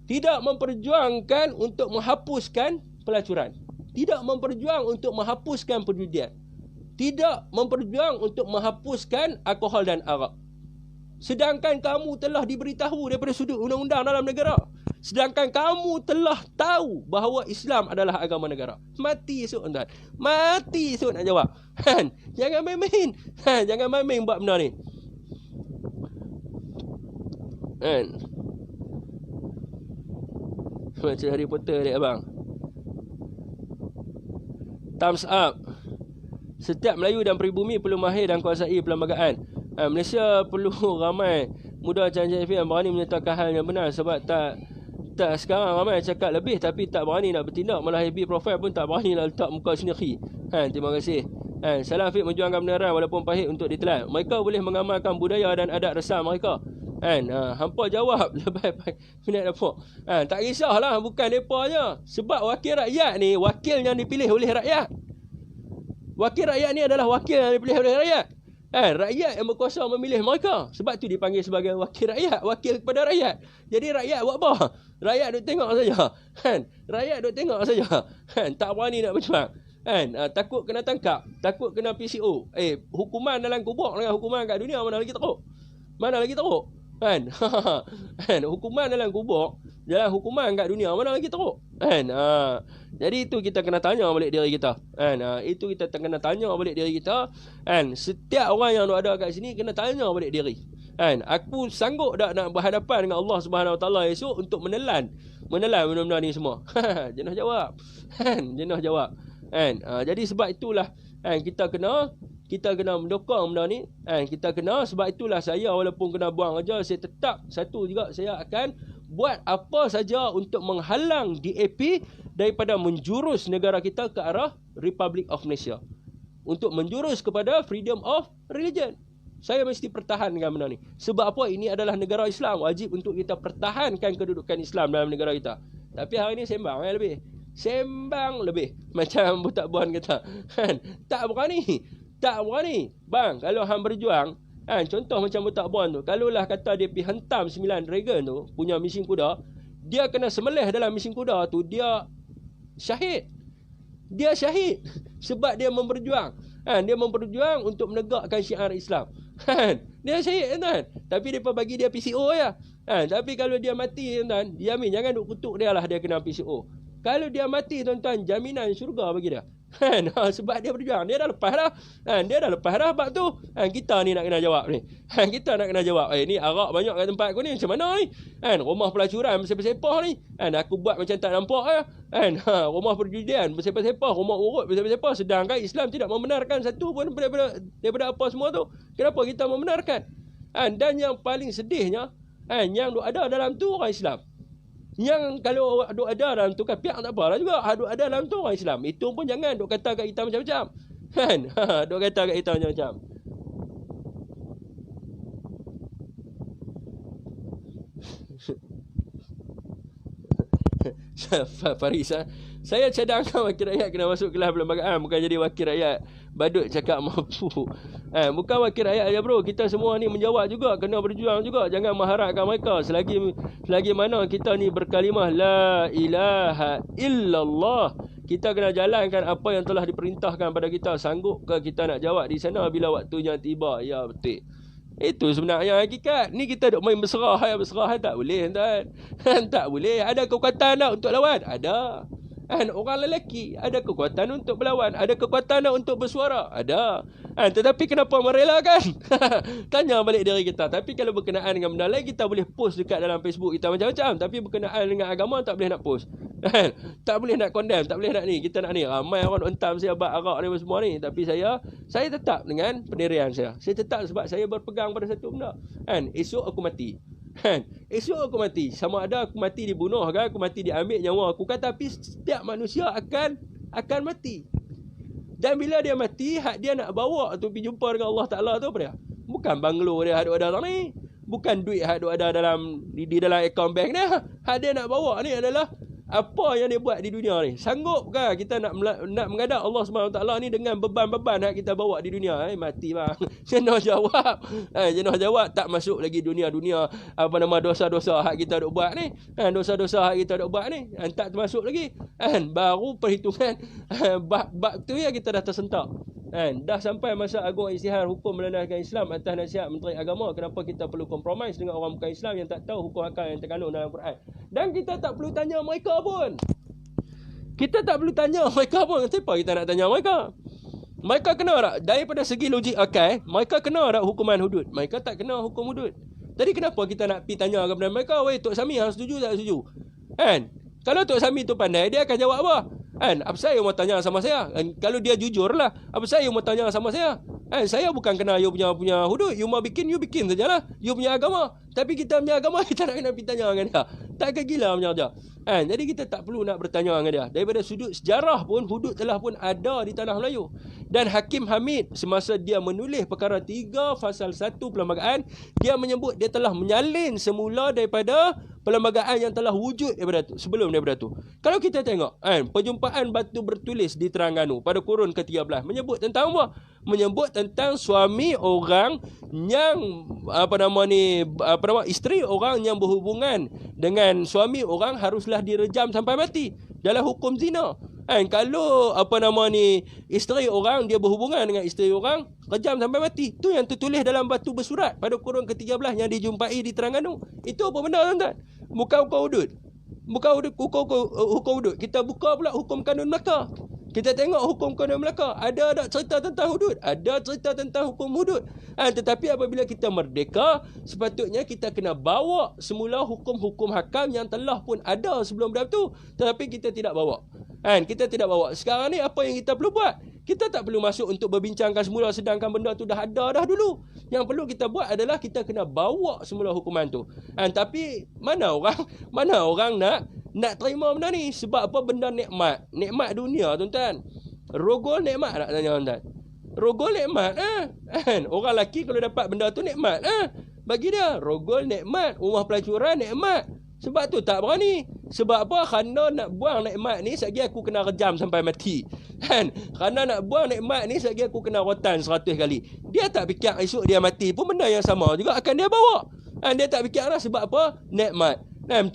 tidak memperjuangkan untuk menghapuskan pelacuran, tidak memperjuang untuk menghapuskan perjudian, tidak memperjuang untuk menghapuskan alkohol dan arak. Sedangkan kamu telah diberitahu daripada sudut undang-undang dalam negara. Sedangkan kamu telah tahu bahawa Islam adalah agama negara. Mati esok tuan. Mati esok nak jawab. Jangan main-main. Jangan main-main buat benda ni. Macam Harry Potter ni abang. Thumbs up. Setiap Melayu dan peribumi perlu mahir dan kuasai perlembagaan. Malaysia perlu ramai muda macam JFM berani menyatakan hal yang benar. Sebab tak sekarang ramai cakap lebih tapi tak berani nak bertindak. Malah heavy profile pun tak berani nak letak muka sendiri. Terima kasih. Salam Fiq menjuangkan kebenaran walaupun pahit untuk ditelan. Mereka boleh mengamalkan budaya dan adat resam mereka. Hampa jawab lepas minat dapat. Tak kisahlah, bukan mereka je. Sebab wakil rakyat ni wakil yang dipilih oleh rakyat. Wakil rakyat ni adalah wakil yang dipilih oleh rakyat. Rakyat yang berkuasa memilih mereka. Sebab tu dipanggil sebagai wakil rakyat. Wakil kepada rakyat. Jadi rakyat buat apa? Rakyat duk tengok saja. Rakyat duk tengok saja. Tak berani nak berjuang. Takut kena tangkap. Takut kena PCO. Hukuman dalam kubur dengan hukuman kat dunia mana lagi teruk? Mana lagi teruk? Hukuman dalam kubur, dalam hukuman kat dunia mana lagi teruk? Jadi itu kita kena tanya balik diri kita. Itu kita kena tanya balik diri kita. Setiap orang yang ada kat sini kena tanya balik diri. Aku sanggup tak nak berhadapan dengan Allah Subhanahu Wa Taala esok untuk menelan benda-benda ni semua? Jenah jawab. Jenah jawab. Jadi sebab itulah kita kena mendokong benda ni. Kita kena, sebab itulah saya walaupun kena buang kerja, saya tetap satu juga, saya akan buat apa saja untuk menghalang DAP daripada menjurus negara kita ke arah Republic of Malaysia, untuk menjurus kepada freedom of religion. Saya mesti pertahankan benda ni. Sebab apa? Ini adalah negara Islam. Wajib untuk kita pertahankan kedudukan Islam dalam negara kita. Tapi hari ni sembang lebih. Sembang lebih. Macam butak buan kata. Kan? Tak berani. Tak berani. Bang, kalau hang berjuang, kan, contoh macam butak buan tu, kalaulah kata dia pergi hentam 9 dragon tu, punya mesin kuda, dia kena semelih dalam mesin kuda tu, dia syahid. Dia syahid. Sebab dia memperjuang. Kan? Dia memperjuang untuk menegakkan syiar Islam. Kan? Dia syahid, tuan. Tapi mereka bagi dia PCO je. Kan? Tapi kalau dia mati, tuan, jamin jangan duk kutuk dia lah dia kena PCO. Kalau dia mati, tuan-tuan, jaminan syurga bagi dia. Kan? Sebab dia berjuang. Dia dah lepas dah. Kan? Dia dah lepas dah bab tu. Kan? Kita ni nak kena jawab ni. Kan? Kita nak kena jawab. Ni arak banyak kat tempat aku ni. Macam mana ni? Kan? Rumah pelacuran bersepah-sepah ni. Kan? Aku buat macam tak nampak je. Kan? Rumah perjudian bersepah-sepah. Rumah urut bersepah-sepah. Sedangkan Islam tidak membenarkan satu pun daripada apa semua tu. Kenapa kita membenarkan? Kan? Dan yang paling sedihnya, kan, yang ada dalam tu orang Islam. Yang kalau duk ada dalam tu kapiak tak apalah juga. Duk ada dalam tu orang Islam. Itu pun jangan duk kata kat kita macam-macam. Kan? Duk kata kat kita macam-macam. Faris, saya cadangkan wakil rakyat kena masuk kelas perlembagaan, bukan jadi wakil rakyat badut cakap mampu. Bukan wakil rakyat aja bro, kita semua ni menjawab juga, kena berjuang juga. Jangan mengharapkan mereka selagi mana kita ni berkalimah la ilaha illallah. Kita kena jalankan apa yang telah diperintahkan pada kita. Sanggup ke kita nak jawab di sana bila waktunya tiba? Ya betul. Itu sebenarnya hakikat. Ni kita duk main berserah tak boleh, tuan. Tak boleh. Ada kekuatan tak untuk lawan? Ada. Kan, orang lelaki ada kekuatan untuk berlawan, ada kekuatan tak untuk bersuara? Ada. Tetapi kenapa merelakan? Tanya balik diri kita. Tapi kalau berkenaan dengan benda lain, kita boleh post dekat dalam Facebook kita macam-macam. Tapi berkenaan dengan agama, tak boleh nak post. Tak boleh nak condemn, tak boleh nak ni. Kita nak ni. Ramai orang hentam saya bab arak ni semua ni. Tapi saya tetap dengan pendirian saya. Saya tetap sebab saya berpegang pada satu benda. Esok aku mati. Esok aku mati. Sama ada aku mati dibunuh ke, aku mati diambil nyawa aku kan. Tapi setiap manusia akan mati. Dan bila dia mati, hak dia nak bawa tu pergi jumpa dengan Allah Ta'ala tu apa dia? Bukan banglo dia hak ada dalam ni. Bukan duit hak ada dalam di dalam akaun bank dia. Hak dia nak bawa ni adalah apa yang dia buat di dunia ni. Sanggupkah kita nak menghadap Allah SWT ni dengan beban-beban yang kita bawa di dunia? Mati bang. Jenuh jawab. Jenuh jawab, tak masuk lagi dunia-dunia apa nama dosa-dosa hak kita duk buat ni. Dosa-dosa hak kita duk buat ni. Tak termasuk lagi. Baru perhitungan bab tu ya kita dah tersentak. Dah sampai masa agung isytihar hukum melandaskan Islam atas nasihat Menteri Agama. Kenapa kita perlu kompromis dengan orang bukan Islam yang tak tahu hukum akal yang terkandung dalam Quran? Dan kita tak perlu tanya mereka pun. Kita tak perlu tanya mereka pun. Kenapa kita nak tanya mereka? Mereka kena tak? Daripada segi logik akal, mereka kena tak hukuman hudud? Mereka tak kena hukum hudud. Jadi kenapa kita nak pergi tanya kepada mereka? Weh, Tok Sami, hang setuju tak setuju? Kalau Tok Sami tu pandai, dia akan jawab apa? Apa saya mau tanya sama saya? Kalau dia jujur lah, apa saya mau tanya sama saya? Saya bukan kena you punya hudud. You mau bikin, you bikin sajalah. You punya agama. Tapi kita punya agama, kita nak kena pergi tanya dengan dia. Takkan gila punya dia. Jadi kita tak perlu nak bertanya dengan dia. Daripada sudut sejarah pun, hudud telah pun ada di tanah Melayu. Dan Hakim Hamid, semasa dia menulis perkara 3 fasal 1 perlembagaan, dia menyebut dia telah menyalin semula daripada perlembagaan yang telah wujud sebelum daripada tu. Kalau kita tengok, perjumpaan batu bertulis di Terengganu pada kurun ke-13 menyebut tentang apa? Menyebut tentang suami orang yang isteri orang yang berhubungan dengan suami orang haruslah direjam sampai mati dalam hukum zina. Kalau isteri orang dia berhubungan dengan isteri orang, rejam sampai mati. Tu yang tertulis dalam batu bersurat pada kurun ke-13 yang dijumpai di Terengganu. Itu apa benda, tuan-tuan? Bukan hukum hudud. Bukan hukum hudud. Kita buka pula hukum kanun Melaka. Kita tengok hukum kanun Melaka. Ada tak cerita tentang hudud? Ada cerita tentang hukum hudud. Tetapi apabila kita merdeka, sepatutnya kita kena bawa semula hukum-hukum hakam yang telah pun ada sebelum tu. Tetapi kita tidak bawa. Kita tidak bawa. Sekarang ni apa yang kita perlu buat? Kita tak perlu masuk untuk berbincangkan semula sedangkan benda tu dah ada dah dulu. Yang perlu kita buat adalah kita kena bawa semula hukuman tu. Tapi mana orang nak terima benda ni? Sebab apa? Benda nikmat. Nikmat dunia, tuan-tuan. Rogol nikmat tak tanya tuan-tuan? Rogol nikmat Orang lelaki kalau dapat benda tu nikmat bagi dia. Rogol nikmat, rumah pelacuran nikmat. Sebab tu tak berani. Sebab apa? Kerana nak buang nikmat ni sekali aku kena rejam sampai mati. Kerana nak buang nikmat ni sekali aku kena rotan 100 kali. Dia tak fikir esok dia mati pun benda yang sama juga akan dia bawa. Dia tak fikir lah sebab apa? Nikmat.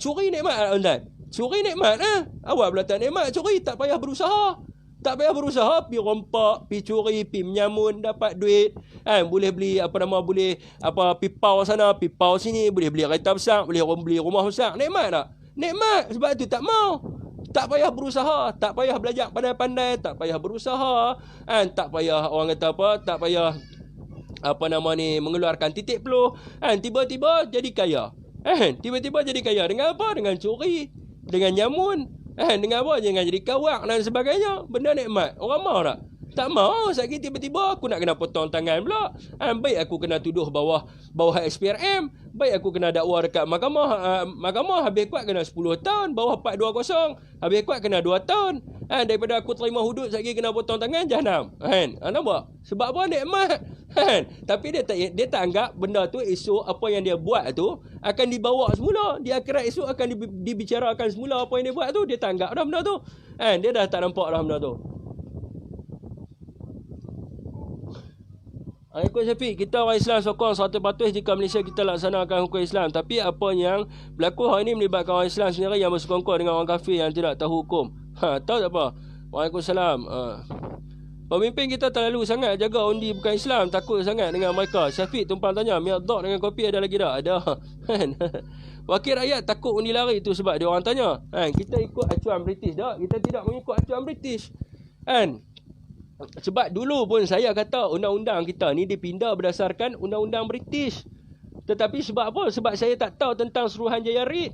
Curi nikmat tak tuan-tuan? Curi nikmat Awak pula tak nikmat curi, tak payah berusaha. Tak payah berusaha, pi rompak, pi curi, pi menyamun, dapat duit. Boleh beli pi pau sana, pi pau sini, boleh beli kereta besar, boleh beli rumah besar. Nikmat tak? Nikmat. Sebab tu tak mau. Tak payah berusaha, tak payah belajar pandai-pandai, tak payah berusaha, tak payah orang kata apa, tak payah mengeluarkan titik peluh. Tiba-tiba jadi kaya. Tiba-tiba jadi kaya dengan apa? Dengan curi, dengan nyamun. Dengan apa? Jangan jadi kawak dan sebagainya. Benda nikmat. Orang mau tak? Tak mau. Sekali tiba-tiba aku nak kena potong tangan pula. Baik aku kena tuduh bawah SPRM. Baik aku kena dakwa dekat mahkamah. Habis kuat kena 10 tahun. Bawah 420. Habis kuat kena 2 tahun. Daripada aku terima hudud sekali kena potong tangan, jahanam. Nampak? Sebab apa? Nikmat. Tapi dia tak anggap benda tu esok apa yang dia buat tu akan dibawa semula. Di akhirat esok akan dibicarakan semula apa yang dia buat tu. Dia tak anggap dah benda tu. Dia dah tak nampak dah benda tu. Ikut Syafiq, kita orang Islam sokong 100% jika Malaysia kita laksanakan hukum Islam. Tapi apa yang berlaku hari ini melibatkan orang Islam sendiri yang bersekongkol dengan orang kafir yang tidak tahu hukum. Tahu tak apa? Waalaikumsalam. Pemimpin kita terlalu sangat jaga undi bukan Islam, takut sangat dengan mereka. Syafiq tumpang tanya, mirdok dengan kopi ada lagi tak? Ada. Wakil rakyat takut undi lari itu sebab dia orang tanya. Kita ikut acuan British tak? Kita tidak mengikut acuan British. Sebab dulu pun saya kata undang-undang kita ni dipindah berdasarkan undang-undang British. Tetapi sebab apa? Sebab saya tak tahu tentang Suruhanjaya Reid.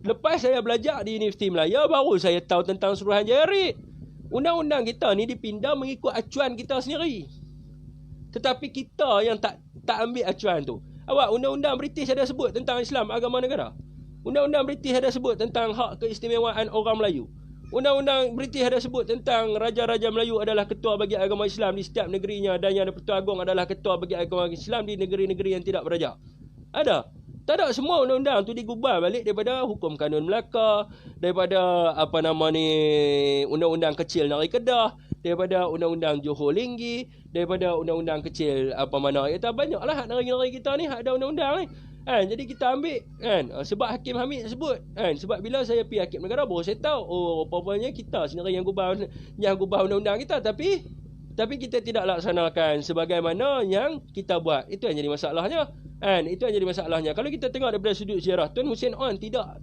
Lepas saya belajar di Universiti Melaya, baru saya tahu tentang Suruhanjaya Reid. Undang-undang kita ni dipindah mengikut acuan kita sendiri. Tetapi kita yang tak ambil acuan tu. Awak, undang-undang British ada sebut tentang Islam agama negara. Undang-undang British ada sebut tentang hak keistimewaan orang Melayu. Undang-undang British ada sebut tentang Raja-Raja Melayu adalah ketua bagi agama Islam di setiap negerinya dan Yang di-Pertuan Agong adalah ketua bagi agama Islam di negeri-negeri yang tidak beraja. Ada? Tak ada. Semua undang-undang tu digubal balik daripada hukum kanun Melaka, daripada undang-undang kecil Negeri Kedah, daripada undang-undang Johor Linggi, daripada undang-undang kecil banyaklah hak negeri-negeri kita ni hak ada undang-undang ni. Jadi kita ambil sebab Hakim Hamid sebut sebab bila saya pergi Hakim Negara baru saya tahu rupanya kita sendiri yang gubah undang-undang kita, tapi kita tidak laksanakan sebagaimana yang kita buat. Itu yang jadi masalahnya. Itu yang jadi masalahnya. Kalau kita tengok daripada sudut sejarah, Tun Hussein On tidak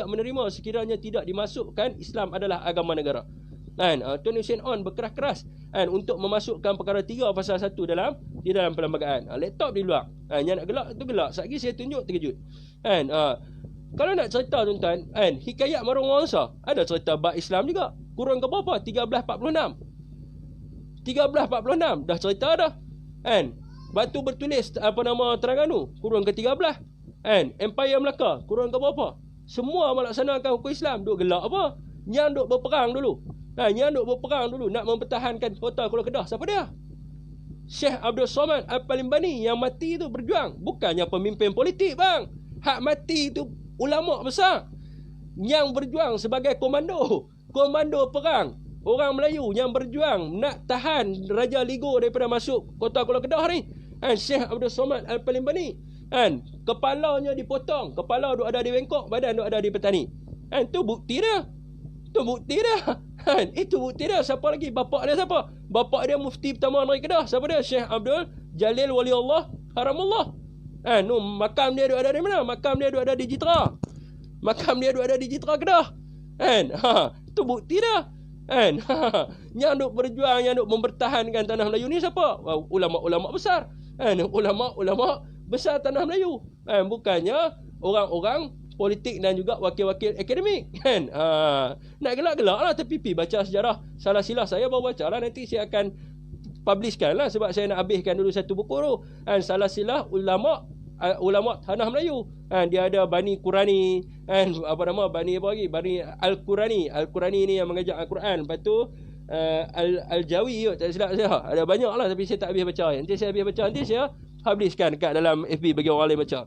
menerima sekiranya tidak dimasukkan Islam adalah agama negara. Tun Hussein On berkeras-keras untuk memasukkan perkara 3 pasal 1 di dalam perlembagaan. Laptop di luar. Yang nak gelak tu gelak. Sekali saya tunjuk terkejut. Kalau nak cerita tuan-tuan, hikayat Marung Wangsa ada cerita bab Islam juga. Kurang ke berapa? 1346 dah cerita dah. Batu bertulis Terengganu kurang ke 13. Empire Melaka kurang ke berapa? Semua melaksanakan hukum Islam. Duk gelak apa? Yang duk berperang dulu. Nak mempertahankan kota Kuala Kedah. Siapa dia? Syekh Abdul Somad Al-Palimbani. Yang mati tu berjuang. Bukannya pemimpin politik bang. Hak mati tu ulama besar. Yang berjuang sebagai komando perang. Orang Melayu yang berjuang nak tahan Raja Ligo daripada masuk kota Kuala Kedah ni. Syekh Abdul Somad Al-Palimbani. Kepalanya dipotong. Kepala duk ada di Bangkok, badan duk ada di Petani. Tu bukti dia. Itu bukti dia. Siapa lagi? Bapak dia siapa? Bapak dia mufti pertama Negeri Kedah. Siapa dia? Syekh Abdul Jalil Waliullah Haramullah. Makam dia ada di mana? Makam dia ada di Jitra. Kedah. Itu bukti dia. Yang duk berjuang, yang duk mempertahankan tanah Melayu ni siapa? Ulama-ulama besar. Ulama-ulama besar tanah Melayu. Bukannya orang-orang politik dan juga wakil-wakil akademik kan. Nak gelak-gelak lah, tapi pergi baca sejarah salah silah saya baru baca lah, nanti saya akan publishkan lah, sebab saya nak habiskan dulu satu buku tu kan, salah silah ulama tanah Melayu kan. Dia ada Bani Qurani kan, Bani Al-Qurani ni yang mengajar Al-Quran. Lepas tu Al-Jawi kot, tak silap saya. Ada banyak lah, tapi saya tak habis baca. Nanti saya habis baca, nanti saya publishkan kat dalam FB bagi orang lain baca.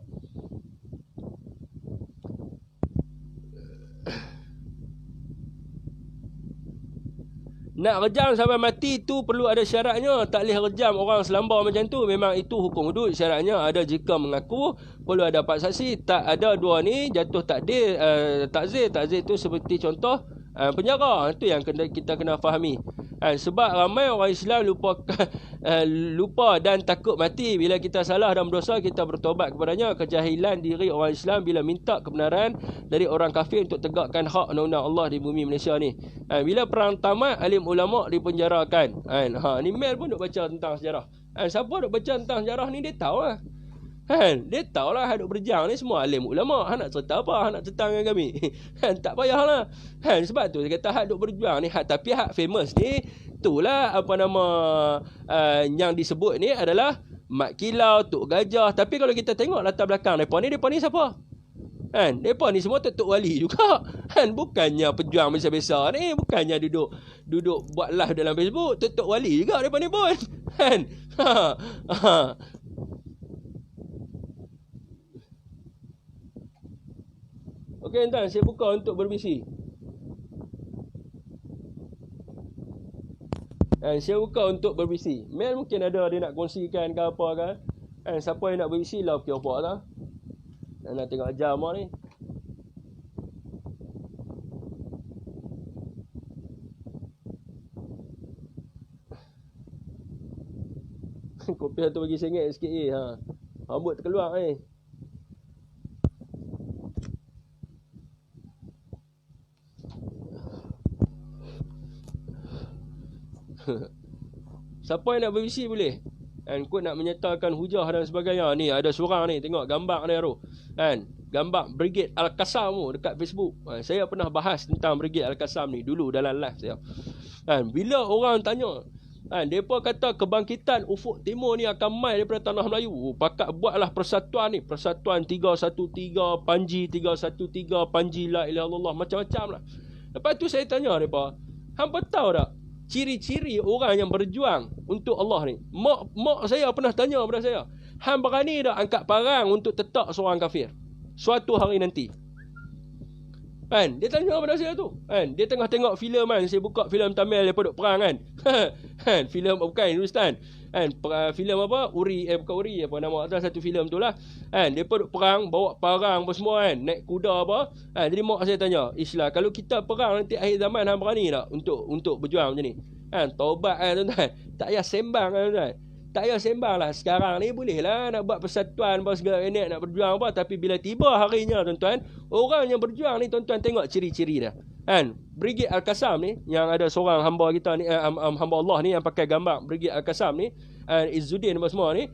Nak rejam sampai mati tu perlu ada syaratnya. Tak boleh rejam orang selambar macam tu. Memang itu hukum hudud. Syaratnya ada jika mengaku, perlu ada 4 saksi. Tak ada dua ni, jatuh takdir, takzir. Takzir tu seperti contoh penjara. Itu yang kita kena fahami. Sebab ramai orang Islam lupa dan takut mati. Bila kita salah dan berdosa, kita bertobat kepadanya. Kejahilan diri orang Islam bila minta kebenaran dari orang kafir untuk tegakkan hak undang-undang Allah di bumi Malaysia ni. Bila perang tamat, alim ulama dipenjarakan. Ni Mel pun duk baca tentang sejarah. Siapa duk baca tentang sejarah ni, dia tahu lah. Dia tahu lah duk berjang ni semua alim ulama. Nak cerita apa? Nak cerita dengan kami? Tak payahlah. Sebab tu dia kata hak duk berjuang ni. Tapi hak famous ni, itulah yang disebut ni adalah Mat Kilau, Tok Gajah. Tapi kalau kita tengok latar belakang mereka ni siapa? Mereka ni semua Tok Wali juga. Bukannya pejuang besar-besar ni. Bukannya duduk buat live dalam Facebook. Tok Wali juga mereka ni pun. Okey tuan, saya buka untuk berbisi. Saya buka untuk berbisi. Mel mungkin ada dia nak kongsikan ke apa ke. Siapa yang nak berbisi lah, okey apa lah. Nak tengok jam ni. Kopi tu bagi sengit sikit rambut terkeluar Siapa yang nak berbisi boleh. Kau nak menyatakan hujah dan sebagainya. Ni ada seorang ni, tengok gambar ni tu. Gambar Brigade Al-Qassam tu dekat Facebook. Saya pernah bahas tentang Brigade Al-Qassam ni dulu dalam live saya. Bila orang tanya, mereka kata kebangkitan Ufuk Timur ni akan mai daripada tanah Melayu. Pakat buatlah persatuan ni. Persatuan 313, Panji 313, Panji la ilaha illallah, macam-macam lah. Lepas tu saya tanya mereka, hampa tahu tak ciri-ciri orang yang berjuang untuk Allah ni? Mak saya pernah tanya kepada saya, hang berani tak angkat parang untuk tetap seorang kafir suatu hari nanti? Dia tanya kepada saya tu. Dia tengah tengok filem saya buka filem Tamil daripada perang filem bukan Hindustan. Filem apa? Bukan Uri, apa nama atas satu filem tu lah. Depa perang, bawa parang apa semua naik kuda apa. Jadi mak saya tanya, "Islah, kalau kita perang nanti akhir zaman, hang berani tak untuk berjuang macam ni?" Taubat tuan-tuan. Tak payah sembang tuan-tuan. Tak payah sembang lah. Sekarang ni boleh lah nak buat persatuan apa segala ini, nak berjuang apa. Tapi bila tiba harinya tuan-tuan, orang yang berjuang ni tuan-tuan tengok ciri-ciri dah. Brigade Al-Qassam ni, yang ada seorang hamba kita ni, hamba Allah ni yang pakai gambar Brigade Al-Qassam ni, Izzuddin apa semua ni,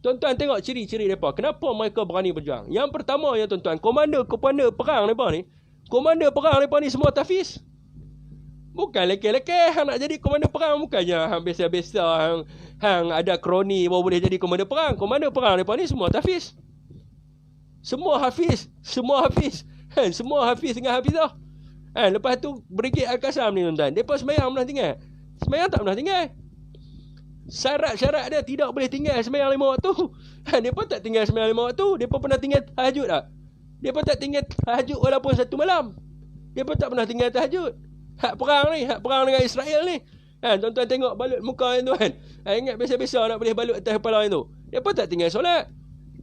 tuan-tuan tengok ciri-ciri mereka. Kenapa mereka berani berjuang? Yang pertama ya tuan-tuan, komander perang mereka ni, komander perang mereka ni semua tafiz. Bukan lelaki-lelaki hang nak jadi komander perang. Bukannya hang biasa-biasa, hang ada kroni baru boleh jadi komander perang. Komander perang mereka ni semua tafiz. Semua hafiz. Semua hafiz dengan hafizah. Lepas tu Brigade Al-Qassam ni tuan-tuan, mereka sembahyang pernah tinggal? Sembahyang tak pernah tinggal. Syarat-syarat dia tidak boleh tinggal sembahyang 5 waktu. Mereka tak tinggal sembahyang 5 waktu. Mereka pernah tinggal tahajud tak? Mereka tak tinggal tahajud walaupun satu malam. Mereka tak pernah tinggal tahajud. Hak perang dengan Israel ni. Tuan-tuan tengok balut muka yang tu ingat biasa-biasa nak boleh balut atas kepala yang tu. Mereka tak tinggal solat.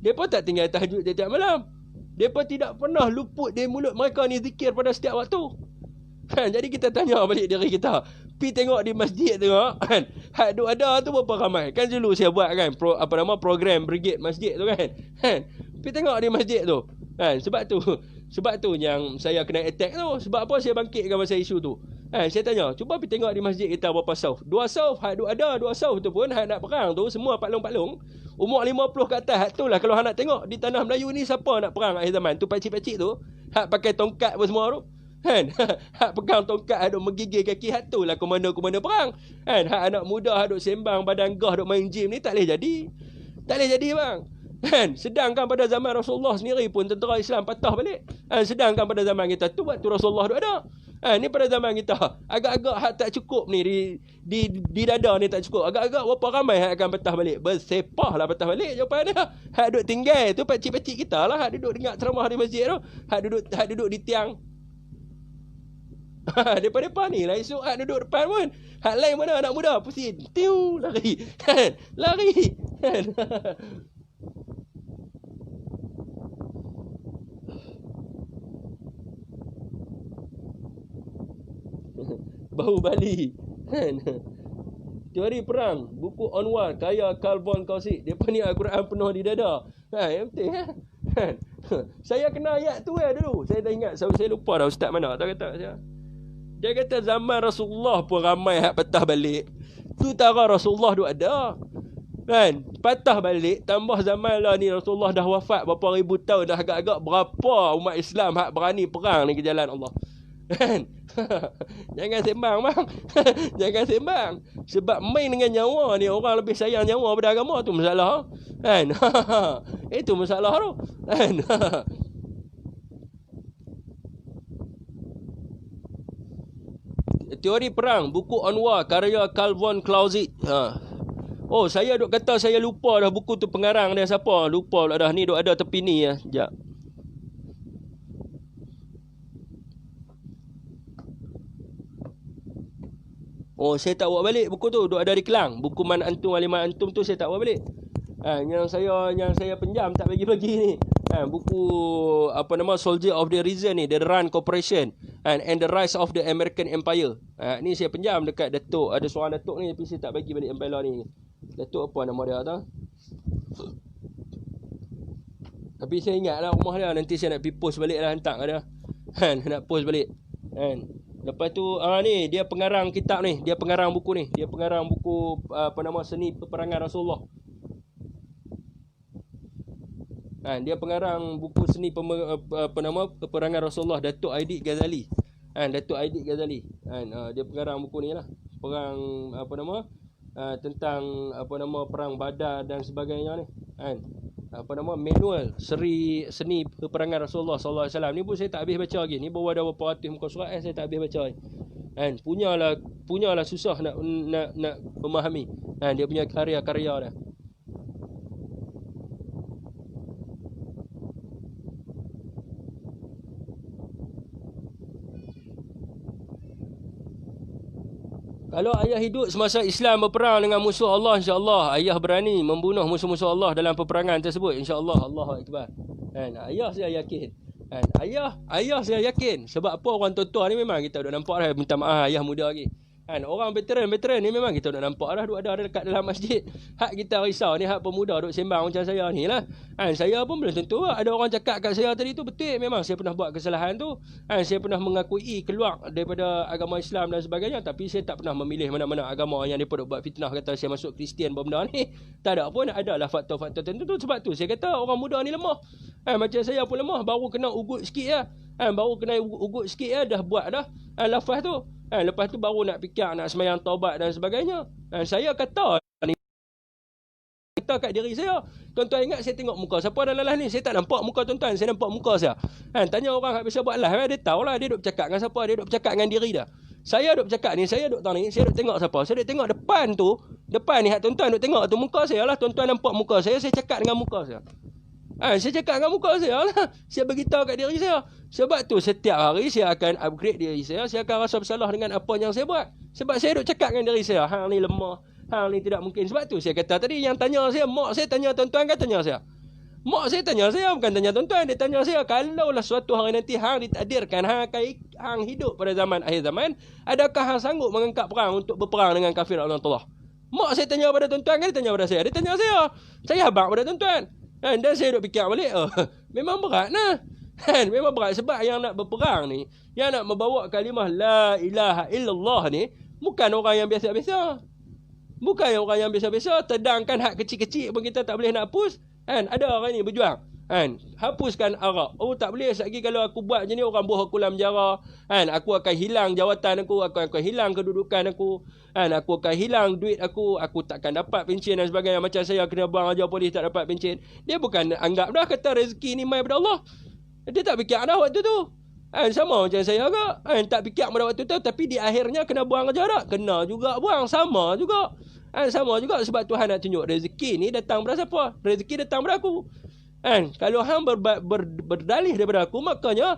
Mereka tak tinggal tahajud tiap-tiap malam. Mereka tidak pernah luput dari mulut mereka ni zikir pada setiap waktu. Jadi kita tanya balik diri kita. Pergi tengok di masjid tengok. Hak duk ada tu berapa ramai. Kan dulu saya buat program Brigade Masjid tu kan. Pergi tengok di masjid tu. Sebab tu yang saya kena attack tu. Sebab apa saya bangkitkan pasal isu tu? Saya tanya, cuba pergi tengok di masjid kita berapa sauf. 2 sauf, hak duk ada 2 sauf tu pun hak nak perang tu semua paklong-paklong. Umur 50 ke atas, hak tu lah kalau hak nak tengok di tanah Melayu ni siapa nak perang akhir zaman. Tu pakcik-pakcik tu, hak pakai tongkat apa semua tu. Kan? Hak pegang tongkat, hak duk menggigil kaki, hak tu lah komando-komando perang. Kan? Hak anak muda hak duk sembang badan gah duk main gym ni tak boleh jadi. Tak boleh jadi bang. Kan? Sedangkan pada zaman Rasulullah sendiri pun tentera Islam patah balik. Sedangkan pada zaman kita tu waktu Rasulullah duk ada. Ni pada zaman kita agak-agak hak tak cukup ni di dada ni tak cukup. Agak-agak berapa ramai hak akan patah balik? Bersepah lah patah balik jawapan dia. Hak duk tinggal tu pakcik-pakcik kita lah, hak duduk dengar ceramah di masjid tu. Hak duduk di tiang. Depan-depan ni lah esok hak duduk depan pun. Hak lain mana anak muda pusing. Tiu lari. Kan? Lari. Kan? Bau Bali. Kan? Teori perang, buku Anwar karya Karl von Clausewitz. Depa ni Al-Quran penuh di dada. Yang penting kan. Saya kena ayat tu dulu. Saya dah ingat, saya lupa dah ustaz mana tak kata saya. Dia kata zaman Rasulullah pun ramai hak patah balik. Tu tara Rasulullah duk ada. Kan? Patah balik, tambah zaman lah ni Rasulullah dah wafat berapa ribu tahun, dah agak-agak berapa umat Islam hak berani perang ni ke jalan Allah. Kan? Jangan sembang bang. Jangan sembang. Sebab main dengan nyawa ni, orang lebih sayang nyawa pada agama tu masalah. Kan? Itu masalah tu. Kan? Teori perang, buku Anwar karya Karl von Clausewitz. Oh, saya duk kata saya lupa dah buku tu pengarang dia siapa. Lupa pula dah, ni duk ada tepi ni ya. Sekejap. Oh, saya tak bawa balik buku tu, duk ada di Kelang. Buku Man Antum Aliman Antum tu saya tak bawa balik. Yang saya pinjam tak bagi-bagi ni. Buku apa nama Soldier of the Reason ni, The Rand Corporation and the Rise of the American Empire. Ni saya pinjam dekat Datuk, ada seorang Datuk ni tapi saya tak bagi balik Empire ni. Datuk apa nama dia tu? Tapi saya ingatlah rumah dia, nanti saya nak pergi post balik lah, hantar kat dia. Nak post balik. Lepas tu ni dia pengarang kitab ni, dia pengarang buku ni, dia pengarang buku apa nama Seni Peperangan Rasulullah. Dia pengarang buku Seni Peperangan Rasulullah, Datuk Aidit Ghazali. Datuk Aidit Ghazali. Dia pengarang buku ni lah. Perang apa nama tentang apa nama perang Badar dan sebagainya ni. Apa nama manual seni peperangan Rasulullah sallallahu alaihi wasallam ni pun saya tak habis baca lagi. Ni baru ada berapa ratus muka surat saya tak habis baca lagi. Punyalah susah nak memahami. Dia punya karya-karya dia. Kalau ayah hidup semasa Islam berperang dengan musuh Allah, insya-Allah ayah berani membunuh musuh-musuh Allah dalam peperangan tersebut, insya-Allah. Allahu akbar. Ayah saya yakin. Ayah saya yakin. Sebab apa orang tua-tua ni memang kita dah nampak dah, minta maaf ayah muda lagi. Orang veteran ni memang kita dah nampak dah duk ada dekat dalam masjid. Hak kita risau ni hak pemuda duk sembang macam saya ni lah. Saya pun belum tentu ada orang cakap kat saya tadi tu betul, memang saya pernah buat kesalahan tu. Saya pernah mengakui keluar daripada agama Islam dan sebagainya, tapi saya tak pernah memilih mana-mana agama yang depa duk buat fitnah kata saya masuk Kristian benda ni. Tak ada pun, adalah faktor-faktor tertentu. Sebab tu saya kata orang muda ni lemah. Macam saya pun lemah, baru kena ugut sikit lah. Baru kena ugut sikit lah, dah buat dah lafaz tu. Lepas tu baru nak fikir nak sembahyang taubat dan sebagainya. Saya kata ni, kata kat diri saya, tuan-tuan ingat saya tengok muka siapa dalam live ni? Saya tak nampak muka tuan-tuan, saya nampak muka saya. Tanya orang hak biasa buat live, dia tahulah dia duk bercakap dengan siapa, dia duk bercakap dengan diri dia. Saya duk bercakap ni, saya duk tahu ni, saya duk tengok siapa? Saya duk tengok depan tu, depan ni hak tuan-tuan duk tengok tu muka saya lah. Tuan-tuan nampak muka saya cakap dengan muka saya. Saya cakap dengan muka saya lah. Saya beritahu kat diri saya. Sebab tu setiap hari saya akan upgrade diri saya. Saya akan rasa bersalah dengan apa yang saya buat. Sebab saya duk cakap dengan diri saya, hang ni lemah, hang ni tidak mungkin. Sebab tu saya kata tadi, yang tanya saya, mak saya tanya tuan-tuan kan tanya saya. Mak saya tanya saya, bukan tanya tuan-tuan. Dia tanya saya, kalaulah suatu hari nanti hang ditakdirkan, hang hidup pada zaman akhir zaman, adakah hang sanggup mengangkat perang untuk berperang dengan kafir Allah Ta'ala? Mak saya tanya pada tuan-tuan kan, dia tanya pada saya. Dia tanya saya habaq pada tuan-tuan. Dan saya duk fikir balik, memang berat nah. Kan, memang berat sebab yang nak berperang ni, yang nak membawa kalimah la ilaha illallah ni bukan orang yang biasa-biasa. Bukan orang yang biasa-biasa, sedangkan hak kecil-kecil pun kita tak boleh nak hapus. Kan, ada orang ni berjuang. Kan, hapuskan Arab. Oh, tak boleh lagi kalau aku buat macam ni orang buah aku dalam penjara. Kan, aku akan hilang jawatan aku akan hilang kedudukan aku. Kan, aku akan hilang duit aku takkan dapat pencen dan sebagainya. Macam saya kena buang aja polis tak dapat pencen. Dia bukan anggap dah kata rezeki ni mai daripada Allah. Dia tak fikir dah waktu tu. Sama macam saya agak. Tak fikir pada waktu tu. Tapi di akhirnya kena buang kerja tak? Kena juga buang. Sama juga. Sama juga sebab Tuhan nak tunjuk rezeki ni datang daripada siapa? Rezeki datang daripada aku. Kalau hang berdalih daripada aku, makanya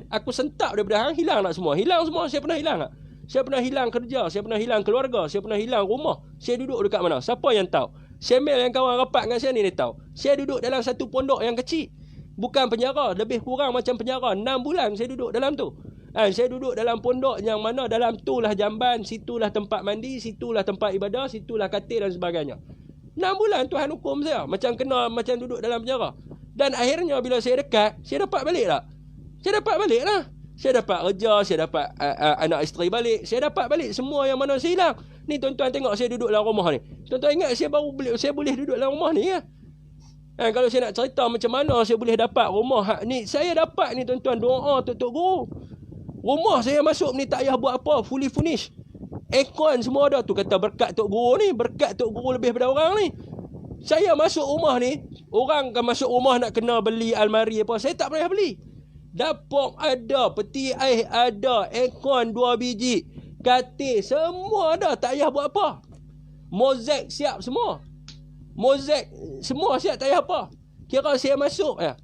aku sentak daripada hang, hilang nak semua. Hilang semua. Saya pernah hilang tak? Saya pernah hilang kerja. Saya pernah hilang keluarga. Saya pernah hilang rumah. Saya duduk dekat mana? Siapa yang tahu? Semel yang kawan rapat dengan saya ni dia tahu. Saya duduk dalam satu pondok yang kecil. Bukan penjara, lebih kurang macam penjara. 6 bulan saya duduk dalam tu. Saya duduk dalam pondok yang mana dalam tu lah jamban, situlah tempat mandi, situlah tempat ibadah, situlah katil dan sebagainya. 6 bulan Tuhan hukum saya. Macam kena, macam duduk dalam penjara. Dan akhirnya bila saya dekat, saya dapat balik tak? Saya dapat balik lah. Saya dapat kerja, saya dapat anak isteri balik. Saya dapat balik semua yang mana saya hilang. Ni tuan-tuan tengok saya duduk dalam rumah ni. Tuan-tuan ingat saya boleh duduk dalam rumah ni ya? Kalau saya nak cerita macam mana saya boleh dapat rumah ni, saya dapat ni tuan-tuan, doa Tok Guru. Rumah saya masuk ni tak payah buat apa, fully furnished. Aircon semua ada tu, kata berkat Tok Guru ni, berkat Tok Guru lebih daripada orang ni. Saya masuk rumah ni, orang kan masuk rumah nak kena beli almari apa, saya tak payah beli. Dapur ada, peti air ada, aircon 2 biji, katil semua ada, tak payah buat apa. Mozaik siap semua. Mozaik semua siap, tak payah apa. Kira saya masuk ya.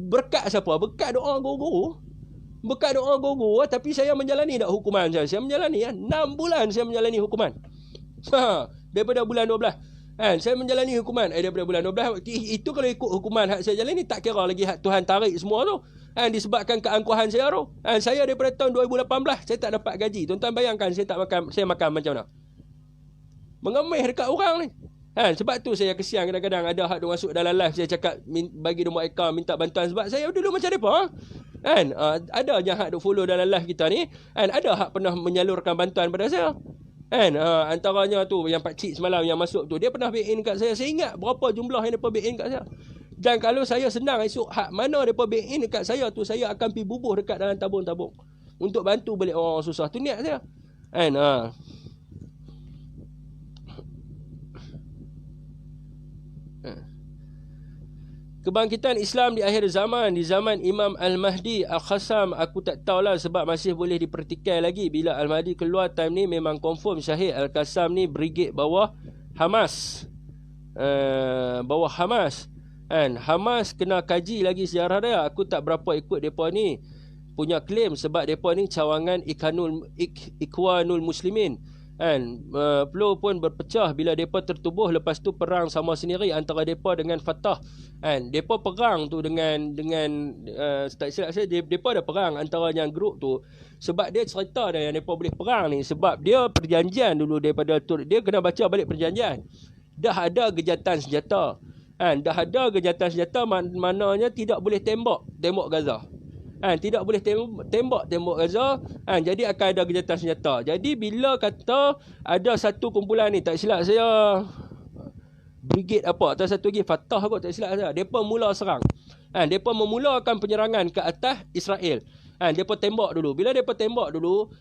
Berkat siapa? Berkat doa guru-guru. Berkat doa guru, tapi saya menjalani tak hukuman saya. Saya menjalani 6 bulan saya menjalani hukuman. Daripada bulan 12. Saya menjalani hukuman daripada bulan 12. Itu kalau ikut hukuman hak saya jalani, tak kira lagi hak Tuhan tarik semua tu. Disebabkan keangkuhan saya tu. Saya daripada tahun 2018 saya tak dapat gaji. Tuan-tuan bayangkan saya tak makan, saya makan macam mana? Mengemeh dekat orang ni. Sebab tu saya kesian kadang-kadang ada hak dia masuk dalam live saya cakap bagi nombor akaun minta bantuan sebab saya dulu macam depa. Ada yang hak duk follow dalam live kita ni, ada hak pernah menyalurkan bantuan pada saya. Antaranya tu yang pak cik semalam yang masuk tu, dia pernah back in kat saya. Saya ingat berapa jumlah yang depa back in kat saya. Dan kalau saya senang esok hak mana depa back in dekat saya tu, saya akan pergi bubuh dekat dalam tabung-tabung untuk bantu balik orang susah. Tu niat saya. Kebangkitan Islam di akhir zaman, di zaman Imam Al-Mahdi Al-Khassam, aku tak tahulah sebab masih boleh dipertikai lagi. Bila Al-Mahdi keluar time ni memang confirm Syahid Al-Qassam ni brigade bawah Hamas. Bawah Hamas. Hamas kena kaji lagi sejarah dia. Aku tak berapa ikut mereka ni punya claim sebab mereka ni cawangan Ikhwanul Muslimin. Flow pun berpecah bila mereka tertubuh, lepas tu perang sama sendiri antara mereka dengan Fatah. Mereka perang tu dengan tak silap saya, mereka ada perang antara yang grup tu sebab dia cerita dah yang mereka boleh perang ni sebab dia perjanjian dulu daripada dia kena baca balik perjanjian. Dah ada gejatan senjata. Dah ada gejatan senjata, maknanya tidak boleh tembak Gaza. Tidak boleh tembak Gaza. Jadi akan ada gejatan senjata. Jadi bila kata ada satu kumpulan ni, tak silap saya brigade apa atau satu lagi Fatah kot, tak silap saya, depa mula serang. Depa memulakan penyerangan ke atas Israel. Depa tembak dulu. Bila depa tembak dulu,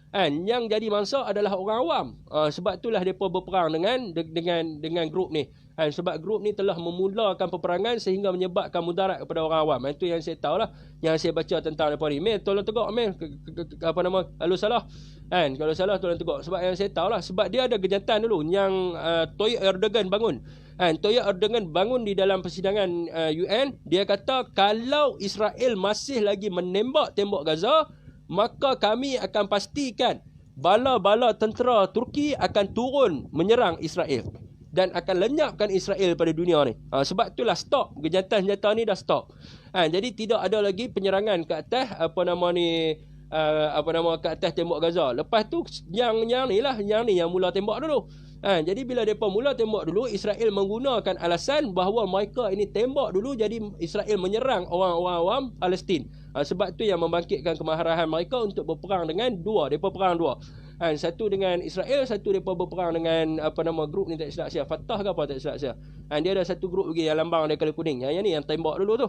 yang jadi mangsa adalah orang awam. Sebab itulah depa berperang dengan grup ni. Sebab grup ni telah memulakan peperangan sehingga menyebabkan mudarat kepada orang awam. Itu yang saya tahulah, yang saya baca tentang depa ni. Mel tolong tegak Mel, apa nama, kalau salah. Kalau salah tolong tegak. Sebab yang saya tahulah, sebab dia ada gejatan dulu yang Tayyip Erdogan bangun. Tayyip Erdogan bangun di dalam persidangan UN. Dia kata kalau Israel masih lagi menembak tembok Gaza, maka kami akan pastikan bala-bala tentera Turki akan turun menyerang Israel dan akan lenyapkan Israel pada dunia ni. Sebab itulah stop. Gejatan senjata ni dah stop. Jadi tidak ada lagi penyerangan ke atas apa nama ni, ke atas tembok Gaza. Lepas tu yang ni yang mula tembak dulu. Jadi bila mereka mula tembak dulu, Israel menggunakan alasan bahawa mereka ini tembak dulu, jadi Israel menyerang orang-orang awam Palestin. Sebab tu yang membangkitkan kemarahan mereka untuk berperang dengan mereka perang dua. Satu dengan Israel, satu mereka berperang dengan grup ni tak silap saya, Fatah ke apa tak silap saya. Dia ada satu grup lagi yang lambang dia kala kuning. Yang ni yang tembak dulu tu.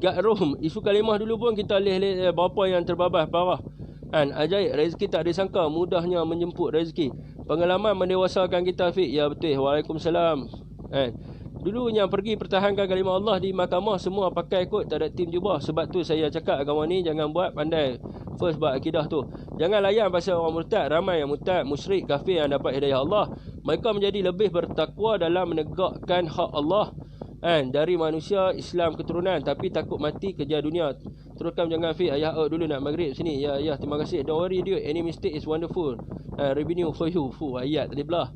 Gak Rom, isu kalimah dulu pun kita lihat berapa yang terbabas parah. Ajaib, rezeki tak disangka, mudahnya menjemput rezeki. Pengalaman mendewasakan kita, Fiq. Ya betul. Waalaikumsalam. Dulu yang pergi pertahankan kalimah Allah di mahkamah semua pakai kot, tak ada tim jubah. Sebab tu saya cakap agama ni jangan buat pandai. First buat akidah tu. Jangan layan pasal orang murtad. Ramai yang murtad, musyrik, kafir yang dapat hidayah Allah. Mereka menjadi lebih bertakwa dalam menegakkan hak Allah dari manusia Islam keturunan, tapi takut mati kejar dunia. Teruskan jangan Fiq. Ayah out dulu nak maghrib sini. Ya, terima kasih. Don't worry dude, any mistake is wonderful. Revenue for you. Ayat tadi belah.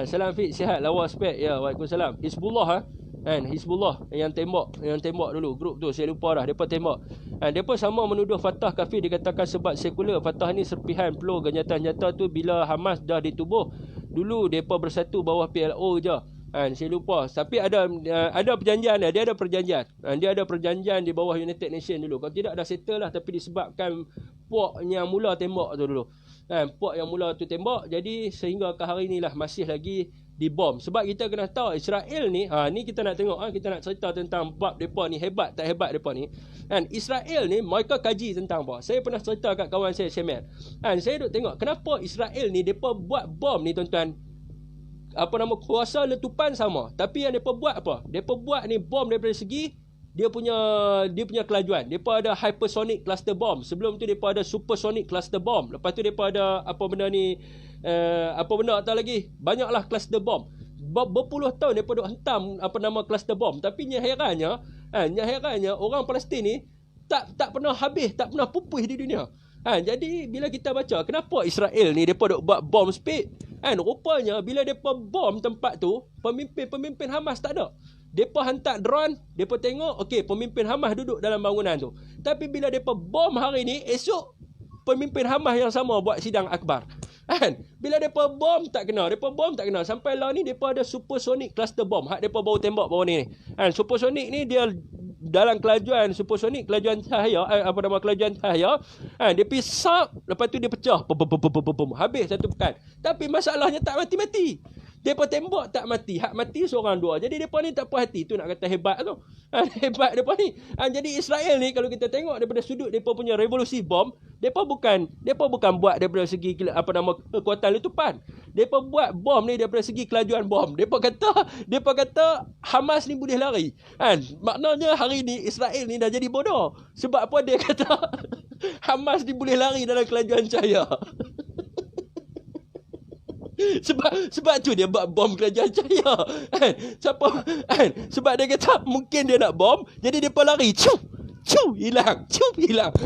Salam Fiq, sihat lawa spek. Ya, waalaikumsalam. Hizbullah Hizbullah yang tembak dulu grup tu, saya lupa dah depa tembak. Depa sama menuduh Fatah kafir, dikatakan sebab sekular. Fatah ni serpihan peluh senjata tu bila Hamas dah ditubuh. Dulu depa bersatu bawah PLO je. Saya lupa. Tapi ada perjanjian dia. Dia ada perjanjian. Dia ada perjanjian di bawah United Nations dulu. Kalau tidak dah settle lah. Tapi disebabkan puak yang mula tembak tu dulu. Puak yang mula tu tembak. Jadi sehingga ke hari ni lah masih lagi dibom. Sebab kita kena tahu Israel ni. Ni kita nak tengok. Kita nak cerita tentang bab mereka ni. Hebat tak hebat mereka ni. Israel ni mereka kaji tentang apa. Saya pernah cerita kat kawan saya Syamil. Saya duk tengok. Kenapa Israel ni mereka buat bom ni tuan-tuan. Kuasa letupan sama, tapi yang depa buat apa? Depa buat ni bom daripada segi dia punya kelajuan. Depa ada hypersonic cluster bomb. Sebelum tu depa ada supersonic cluster bomb. Lepas tu depa ada apa benda ni tak lagi. Banyaklah cluster bomb. Berpuluh tahun depa duk hentam cluster bomb. Tapi yang herannya orang Palestin ni tak pernah habis, tak pernah pupus di dunia. Jadi bila kita baca kenapa Israel ni depa duk buat bom speed, rupanya bila depa bom tempat tu, pemimpin Hamas tak ada. Depa hantar drone, depa tengok okey pemimpin Hamas duduk dalam bangunan tu. Tapi bila depa bom hari ni, esok pemimpin Hamas yang sama buat sidang akbar. Bila depa bom tak kena, sampai lah ni depa ada supersonic cluster bomb. Hak depa baru tembak baru ni. Supersonic ni dia dalam kelajuan supersonik, kelajuan cahaya, kelajuan cahaya, dia pisap, lepas tu dia pecah, habis satu pekan. Tapi masalahnya tak mati-mati. Depa tembak tak mati, hak mati seorang dua. Jadi depa ni tak puas hati, tu nak kata hebat tu. Hebat depa ni. Jadi Israel ni kalau kita tengok daripada sudut depa punya revolusi bom, depa bukan buat daripada segi kekuatan letupan. Depa buat bom ni daripada segi kelajuan bom. Depa kata Hamas ni boleh lari. Maknanya hari ni Israel ni dah jadi bodoh. Sebab apa dia kata Hamas ni boleh lari dalam kelajuan cahaya. Sebab tu dia buat bom kerajaan cahaya. Sebab dia kata mungkin dia nak bom, jadi depa lari. Hilang.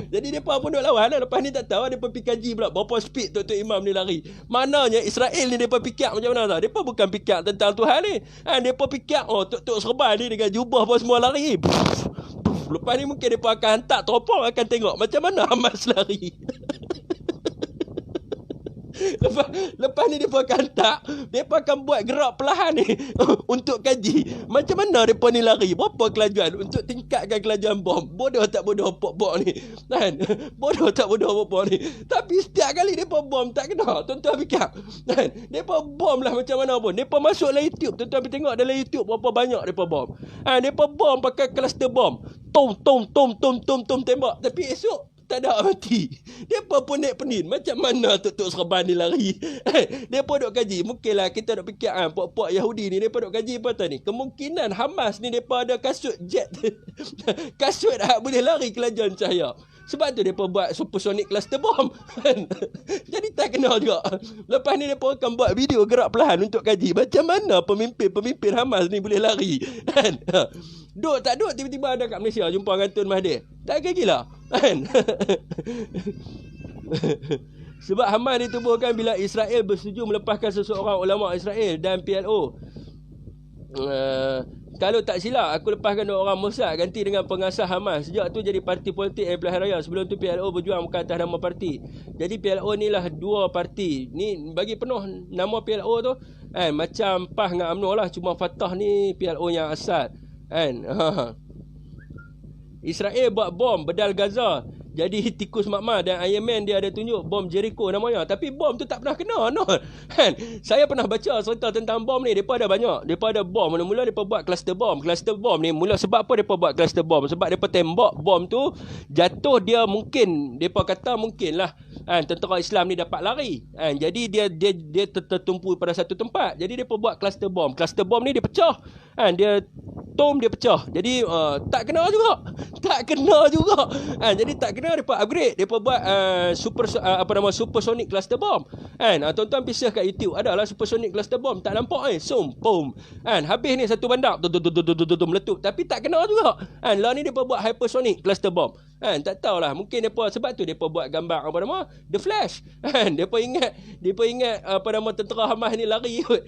Jadi depa pun duk lawan. Lepas ni tak tahu depa pergi kaji pula berapa speed Tok Imam ni lari. Maknanya Israel ni depa fikir macam mana tau. Depa bukan fikir tentang Tuhan ni. Depa fikir Tok Serban ni dengan jubah apa semua lari. Lepas ni mungkin depa akan hantar teropong akan tengok macam mana Hamas lari. Lepas ni mereka akan hantar, mereka akan buat gerak perlahan ni untuk kaji macam mana mereka ni lari, berapa kelajuan untuk tingkatkan kelajuan bom. Bodoh tak bodoh pok-pok ni kan? Bodoh tak bodoh pok-pok ni. Tapi setiap kali mereka bom tak kena. Tuan-tuan fikir kan? Mereka bom lah macam mana pun. Mereka masuk dalam YouTube. Tuan-tuan pergi tengok dalam YouTube berapa banyak mereka bom. Mereka bom pakai cluster bom. Tom tembak. Tapi esok tak ada mati. Depa pun naik penin. Macam mana Tok Serban ni lari? Depa duk kaji. Mungkinlah kita duk fikir puak-puak Yahudi ni depa duk kaji apa tadi. Kemungkinan Hamas ni depa ada kasut jet. Kasut boleh lari kelajuan cahaya. Sebab tu depa buat supersonic cluster bomb. Jadi tak kena juga. Lepas ni depa akan buat video gerak perlahan untuk kaji macam mana pemimpin Hamas ni boleh lari. Duk tak duk tiba-tiba ada kat Malaysia jumpa dengan Tun Mahathir. Tak gila. Kan? Sebab Hamas ditubuhkan bila Israel bersetuju melepaskan seseorang ulama Israel dan PLO. Kalau tak silap, aku lepaskan 2 orang Mossad ganti dengan pengasas Hamas. Sejak tu jadi parti politik pilihan raya. Sebelum tu PLO berjuang bukan atas nama parti. Jadi PLO ni lah 2 parti. Ni bagi penuh nama PLO tu macam PAS dengan UMNO lah. Cuma Fatah ni PLO yang asal kan. Israel buat bom bedal Gaza. Jadi tikus Makmah dan Iron Man dia ada tunjuk bom Jericho namanya. Tapi bom tu tak pernah kena no. Kan? Saya pernah baca cerita tentang bom ni. Mereka ada banyak. Mereka ada bom. Mula-mula mereka buat cluster bom. Cluster bom ni mula sebab apa mereka buat cluster bom? Sebab mereka tembak bom tu jatuh dia mungkin. Mereka kata mungkin lah tentera Islam ni dapat lari. Jadi dia tertumpu pada satu tempat. Jadi mereka buat cluster bom. Cluster bom ni dia pecah. Dia dia pecah. Jadi tak kena juga. Tak kena juga. Jadi tak kena depa upgrade, depa buat supersonic cluster bomb. Tuan-tuan pisah kat YouTube adalah supersonic cluster bomb, tak nampak pom. Habis ni satu bandar meletup tapi tak kena juga. Lah ni depa buat hypersonic cluster bomb. Tak tahulah, mungkin depa sebab tu depa buat gambar apa nama The Flash. Depa ingat apa nama tentera Hamas ni lari kot.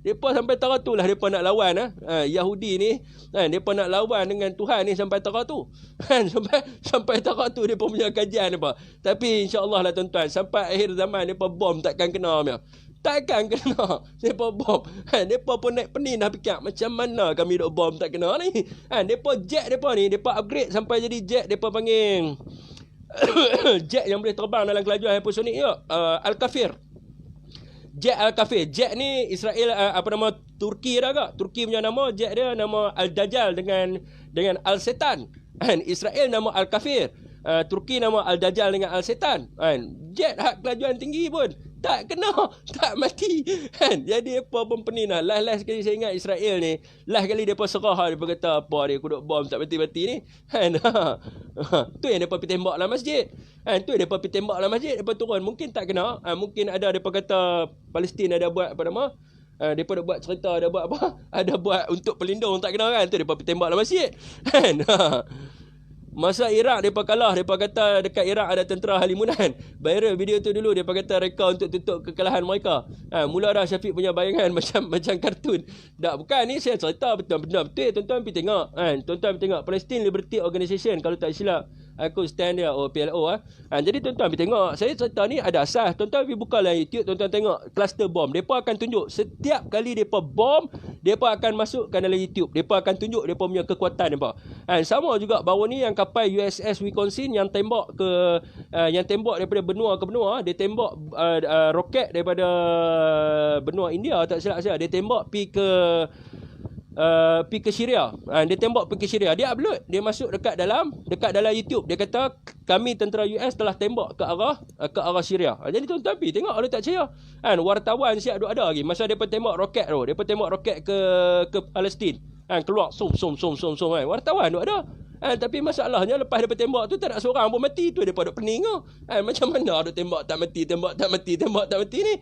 Depa sampai tara tu lah depa nak lawan Yahudi ni. Depa nak lawan dengan Tuhan ni sampai tara tu. Sampai tara tu depa punya kajian depa. Tapi insya-Allah lah tuan-tuan, sampai akhir zaman depa bom takkan kena punya. Takkan kena. Depa bom. Depa pun naik pening dah fikir macam mana kami duk bom tak kena ni. Depa jet depa ni, depa upgrade sampai jadi jet depa panggil jet yang boleh terbang dalam kelajuan hypersonic ya. Al-Kafir. Jet Al-Kafir. Jet ni Israel Turki dah agak. Turki punya nama, jet dia nama Al-Dajjal dengan Al-Setan. Israel nama Al-Kafir. Turki nama Al-Dajjal dengan Al-Setan. Jet hak kelajuan tinggi pun tak kena, tak mati. Jadi apa pun pening lah. Last sekali saya ingat Israel ni, last kali depa serah, depa kata apa dia kuduk bom tak mati-mati ni. Tu yang depa pergi tembak dalam masjid. Tu yang depa pergi tembak dalam masjid, depa turun mungkin tak kena. Mungkin ada depa kata Palestin ada buat apa nama? Depa dah buat cerita, ada buat apa? Ada buat untuk pelindung tak kena kan. Tu depa pergi tembak dalam masjid. Masa Iraq mereka kalah, mereka kata dekat Iraq ada tentera halimunan. Viral video tu dulu, mereka kata reka untuk tutup kekalahan mereka. Mula dah Syafiq punya bayangan macam kartun. Tak, bukan ni saya cerita betul-betul. Tuan-tuan pergi tengok. Tuan-tuan pergi tengok Palestine Liberty Organization kalau tak silap. Aku stand dia PLO. Jadi tuan-tuan pergi tengok. Saya cerita ni ada asas. Tuan-tuan pergi buka lah YouTube, tuan-tuan tengok cluster bomb. Mereka akan tunjuk setiap kali mereka bom, mereka akan masukkan dalam YouTube. Mereka akan tunjuk mereka punya kekuatan mereka. Sama juga baru ni yang kapal USS Wisconsin yang tembak daripada benua ke benua. Dia tembak roket daripada benua India tak silap saya. Dia tembak pergi ke Syria. Dia tembak pergi ke Syria. Dia upload, dia masuk dekat dalam YouTube. Dia kata kami tentera US telah tembak ke arah Syria. Jadi tuan-tuan pergi tengok, ada tak percaya. Wartawan siap ada lagi masa depa tembak roket tu. Depa tembak roket ke Palestin. Keluar som. Wartawan tu ada. Tapi masalahnya lepas depa tembak tu tak ada seorang pun mati. Tu depa duk pening tu. Macam mana ada tembak tak mati ni.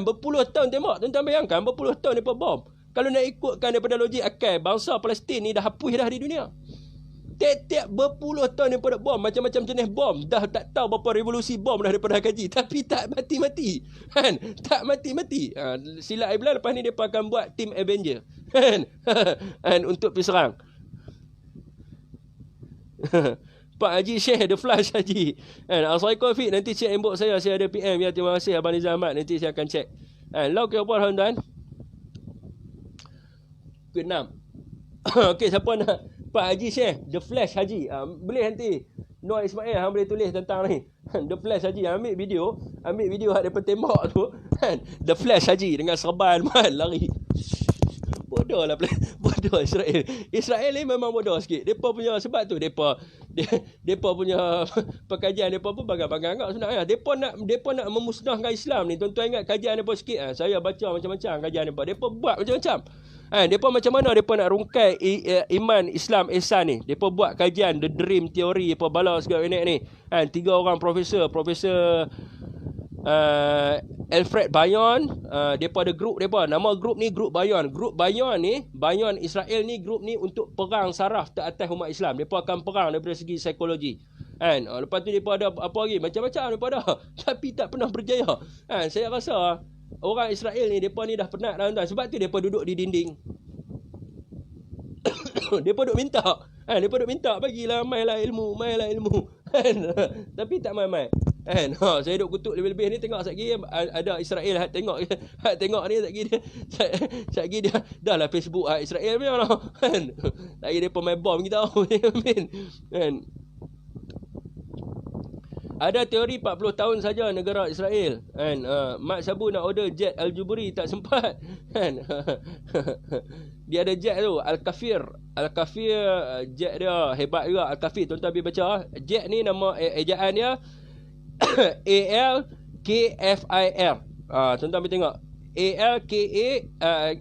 Berpuluh tahun tembak. Tuan-tuan bayangkan berpuluh tahun depa bom. Kalau nak ikutkan daripada logik akal, bangsa Palestin ni dah hapus dah di dunia. Tiap-tiap berpuluh tahun daripada bom, macam-macam jenis bom. Dah tak tahu berapa revolusi bom dah daripada kaji. Tapi tak mati-mati. Tak mati-mati. Sila Iblan lepas ni mereka akan buat Team Avenger. Untuk pergi serang. Pak Haji share The Flash Haji. Assalamualaikum Fiq. Nanti check inbox saya ada PM. Ya, terima kasih Abang Nizam Ahmad. Nanti saya akan check. Lau ke apa tuan-tuan? Ke-6. Okey, siapa nak Pak Haji share The Flash Haji. Boleh nanti Noah Ismail boleh tulis tentang ni. The Flash Haji ambil video hak depa tembak tu. The Flash Haji dengan serban lari. Bodoh lah. Bodoh Israel. Israel ni memang bodoh sikit. Depa punya sebab tu depa punya perkajian depa pun bagang-bagang agak sebenarnya. Depa nak memusnahkan Islam ni. Tuan-tuan ingat kajian depa sikit. Saya baca macam-macam kajian depa. Depa buat macam-macam. Depa macam mana depa nak rungkai iman Islam ihsan ni. Depa buat kajian The Dream Theory apa bala segala ni. 3 orang profesor Alfred Bayon, depa ada grup depa. Nama grup ni grup Bayon. Grup Bayon ni, Bayon Israel ni, grup ni untuk perang saraf ke atas umat Islam. Depa akan perang daripada segi psikologi. Kan? Lepas tu mereka ada apa lagi? Macam-macam mereka ada. Tapi tak pernah berjaya. Kan? Saya rasa orang Israel ni, mereka ni dah penat dah tuan. Sebab tu mereka duduk di dinding. Mereka duduk minta. Mereka duduk minta, bagilah, mainlah ilmu. Kan? Tapi tak mai-mai. Kan? Saya duduk kutuk lebih-lebih ni, tengok sekali ada Israel tengok ni sekali dia dah lah Facebook Israel punya lah. Kan? Lagi dia pemain bom kita. Kan? Ada teori 40 tahun saja negara Israel. Kan? Mat Sabu nak order jet Al-Juburi tak sempat. Kan? Dia ada jet tu, Al-Kafir, jet dia hebat juga. Al-Kafir, tuan-tuan pergi baca. Jet ni nama ejaan dia ALKFIR. Tuan-tuan pergi tengok.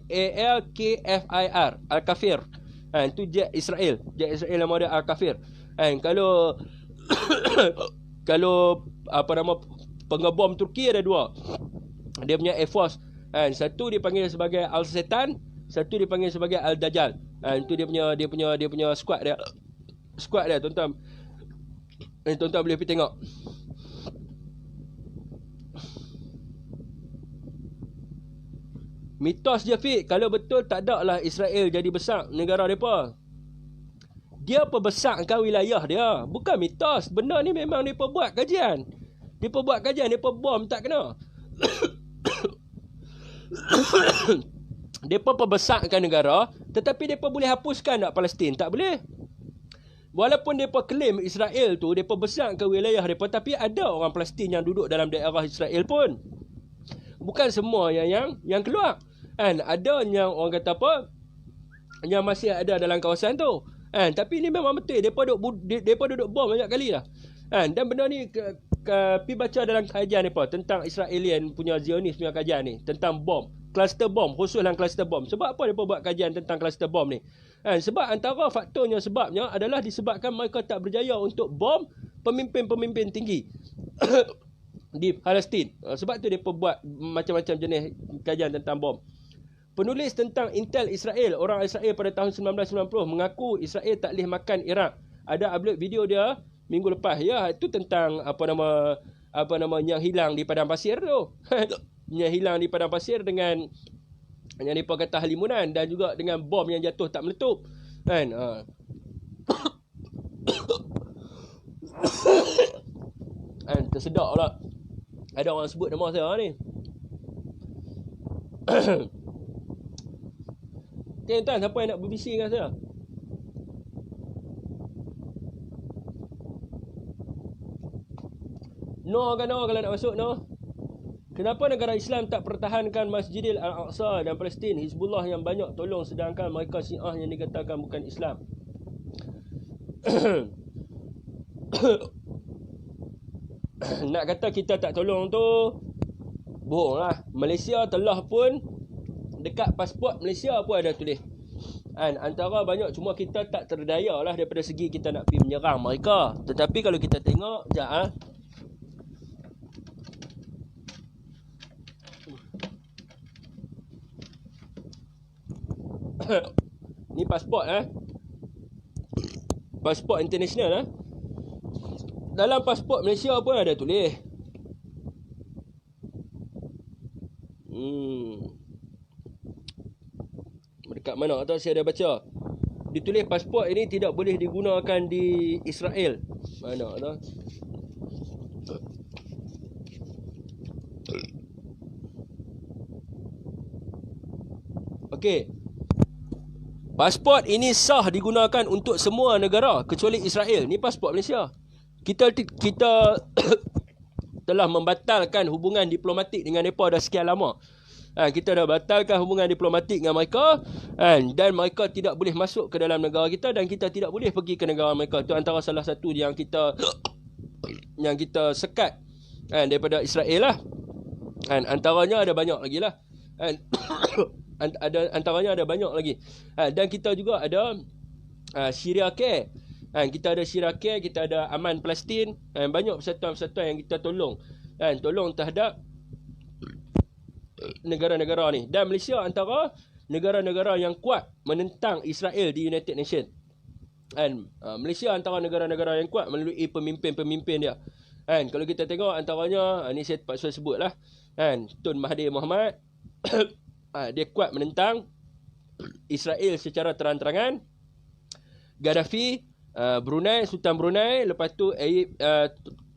ALKFIR, Al-Kafir. Itu jet Israel. Jet Israel nama dia Al-Kafir. Kalau kalau apa nama pengebom Turki ada dua. Dia punya Air Force. Satu dipanggil sebagai Al-Setan, satu dipanggil sebagai Al-Dajjal. Itu dia punya squad dia. Tuan-tuan. Tuan-tuan boleh pergi tengok. Mitos je Fik, kalau betul tak ada lah Israel jadi besar negara mereka. Dia perbesarkan wilayah dia. Bukan mitos. Benda ni memang mereka buat kajian. Mereka bom tak kena. Mereka perbesarkan negara, tetapi mereka boleh hapuskan tak Palestin? Tak boleh. Walaupun mereka klaim Israel tu, mereka besarkan wilayah mereka, tapi ada orang Palestin yang duduk dalam daerah Israel pun. Bukan semua yang keluar. Ada yang orang kata apa, yang masih ada dalam kawasan tu. Tapi ni memang betul. Mereka duduk bom banyak kali lah. Dan benda ni pergi baca dalam kajian mereka tentang Israelian punya Zionis punya kajian ni tentang bom, cluster bom, khusus dalam cluster bom. Sebab apa mereka buat kajian tentang cluster bom ni? Sebab antara sebabnya adalah disebabkan mereka tak berjaya untuk bom pemimpin-pemimpin tinggi di Palestin. Sebab tu mereka buat macam-macam jenis kajian tentang bom. Penulis tentang Intel Israel, orang Israel pada tahun 1990 mengaku Israel tak boleh makan Iraq. Ada upload video dia minggu lepas. Ya, itu tentang apa nama yang hilang di padang pasir tu. Yang hilang di padang pasir dengan yang mereka kata halimunan, dan juga dengan bom yang jatuh tak meletup. Kan? Tersedak pula. Ada orang sebut nama saya ni. Okay, tuan, siapa yang nak berbising dengan saya? No kalau nak masuk, no. Kenapa negara Islam tak pertahankan Masjidil Al-Aqsa dan Palestin, Hizbullah yang banyak tolong, sedangkan mereka Syiah yang dikatakan bukan Islam? Nak kata kita tak tolong tu bohong lah. Malaysia telah pun, dekat pasport Malaysia pun ada tulis. Antara banyak, cuma kita tak terdaya lah daripada segi kita nak pergi menyerang mereka. Tetapi kalau kita tengok sekejap ni pasport pasport international dalam pasport Malaysia pun ada tulis. Dekat mana tu saya ada baca. Ditulis pasport ini tidak boleh digunakan di Israel. Mana tu? Okey. Pasport ini sah digunakan untuk semua negara kecuali Israel. Ni pasport Malaysia. Kita telah membatalkan hubungan diplomatik dengan mereka dah sekian lama. Kita dah batalkan hubungan diplomatik dengan mereka, dan mereka tidak boleh masuk ke dalam negara kita, dan kita tidak boleh pergi ke negara mereka. Itu antara salah satu yang kita sekat daripada Israel lah. Antaranya ada banyak lagi lah. Antaranya ada banyak lagi. Dan kita juga ada Syria Care. Kita ada Syria Care, kita ada Aman Palestin. Banyak persatuan-persatuan yang kita tolong. Tolong terhadap negara-negara ni. Dan Malaysia antara negara-negara yang kuat menentang Israel di United Nations. Kan, Malaysia antara negara-negara yang kuat melalui pemimpin-pemimpin dia. Kan, kalau kita tengok antaranya, ni saya terpaksa sebut lah. Kan, Tun Mahathir Mohamad, dia kuat menentang Israel secara terang-terangan. Gaddafi, Brunei, Sultan Brunei, lepas tu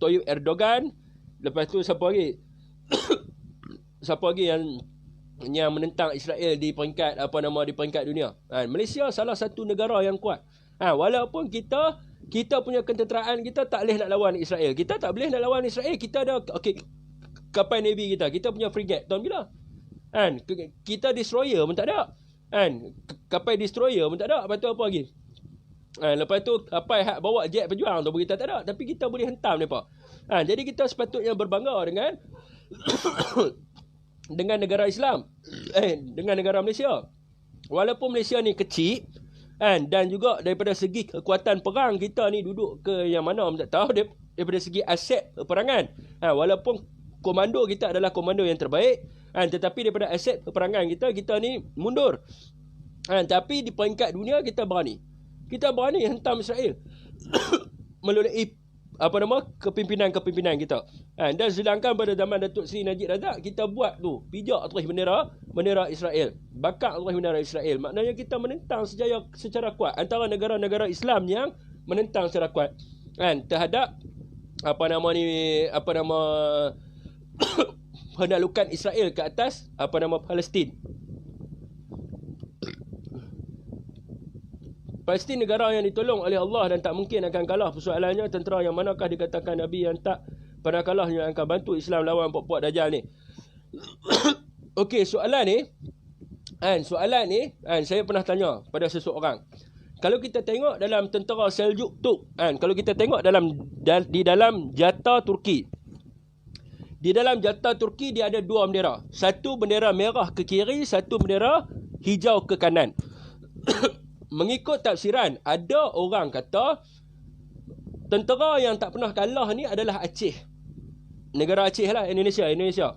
Tayyip Erdogan, lepas tu siapa lagi? Siapa lagi yang menentang Israel di peringkat di peringkat dunia. Malaysia salah satu negara yang kuat. Walaupun kita punya ketenteraan kita tak boleh nak lawan Israel. Kita tak boleh nak lawan Israel. Kita ada kapal Navy kita. Kita punya frigate. Tahun bila? Kita destroyer pun tak ada. Kapal destroyer pun tak ada. Lepas tu apa lagi? Lepas tu kapal hak bawa jet pejuang tu pun kita tak ada. Tapi kita boleh hentam mereka. Jadi kita sepatutnya berbangga dengan dengan negara Islam. Dengan negara Malaysia. Walaupun Malaysia ni kecil, dan juga daripada segi kekuatan perang kita ni duduk ke yang mana tak tahu, daripada segi aset peperangan, walaupun komando kita adalah komando yang terbaik, tetapi daripada aset peperangan kita ni mundur. Tapi di peringkat dunia kita berani hentam Israel melalui kepimpinan kita. Dan sedangkan pada zaman Datuk Seri Najib Razak, kita buat tu pijak terus bendera Israel, bakar terus bendera Israel. Maknanya kita menentang secara kuat antara negara-negara Islam yang menentang secara kuat terhadap penaklukan Israel ke atas Palestin. Palestin negara yang ditolong oleh Allah dan tak mungkin akan kalah. Persoalannya tentera yang manakah dikatakan Nabi yang tak pernah kalah yang akan bantu Islam lawan puak-puak Dajjal ni. Okey, soalan ni saya pernah tanya pada seseorang. Kalau kita tengok dalam tentera Seljuk tu, kalau kita tengok di dalam jata Turki. Di dalam jata Turki dia ada dua bendera. Satu bendera merah ke kiri, satu bendera hijau ke kanan. Mengikut tafsiran, ada orang kata tentera yang tak pernah kalah ni adalah Aceh. Negara Aceh lah, Indonesia.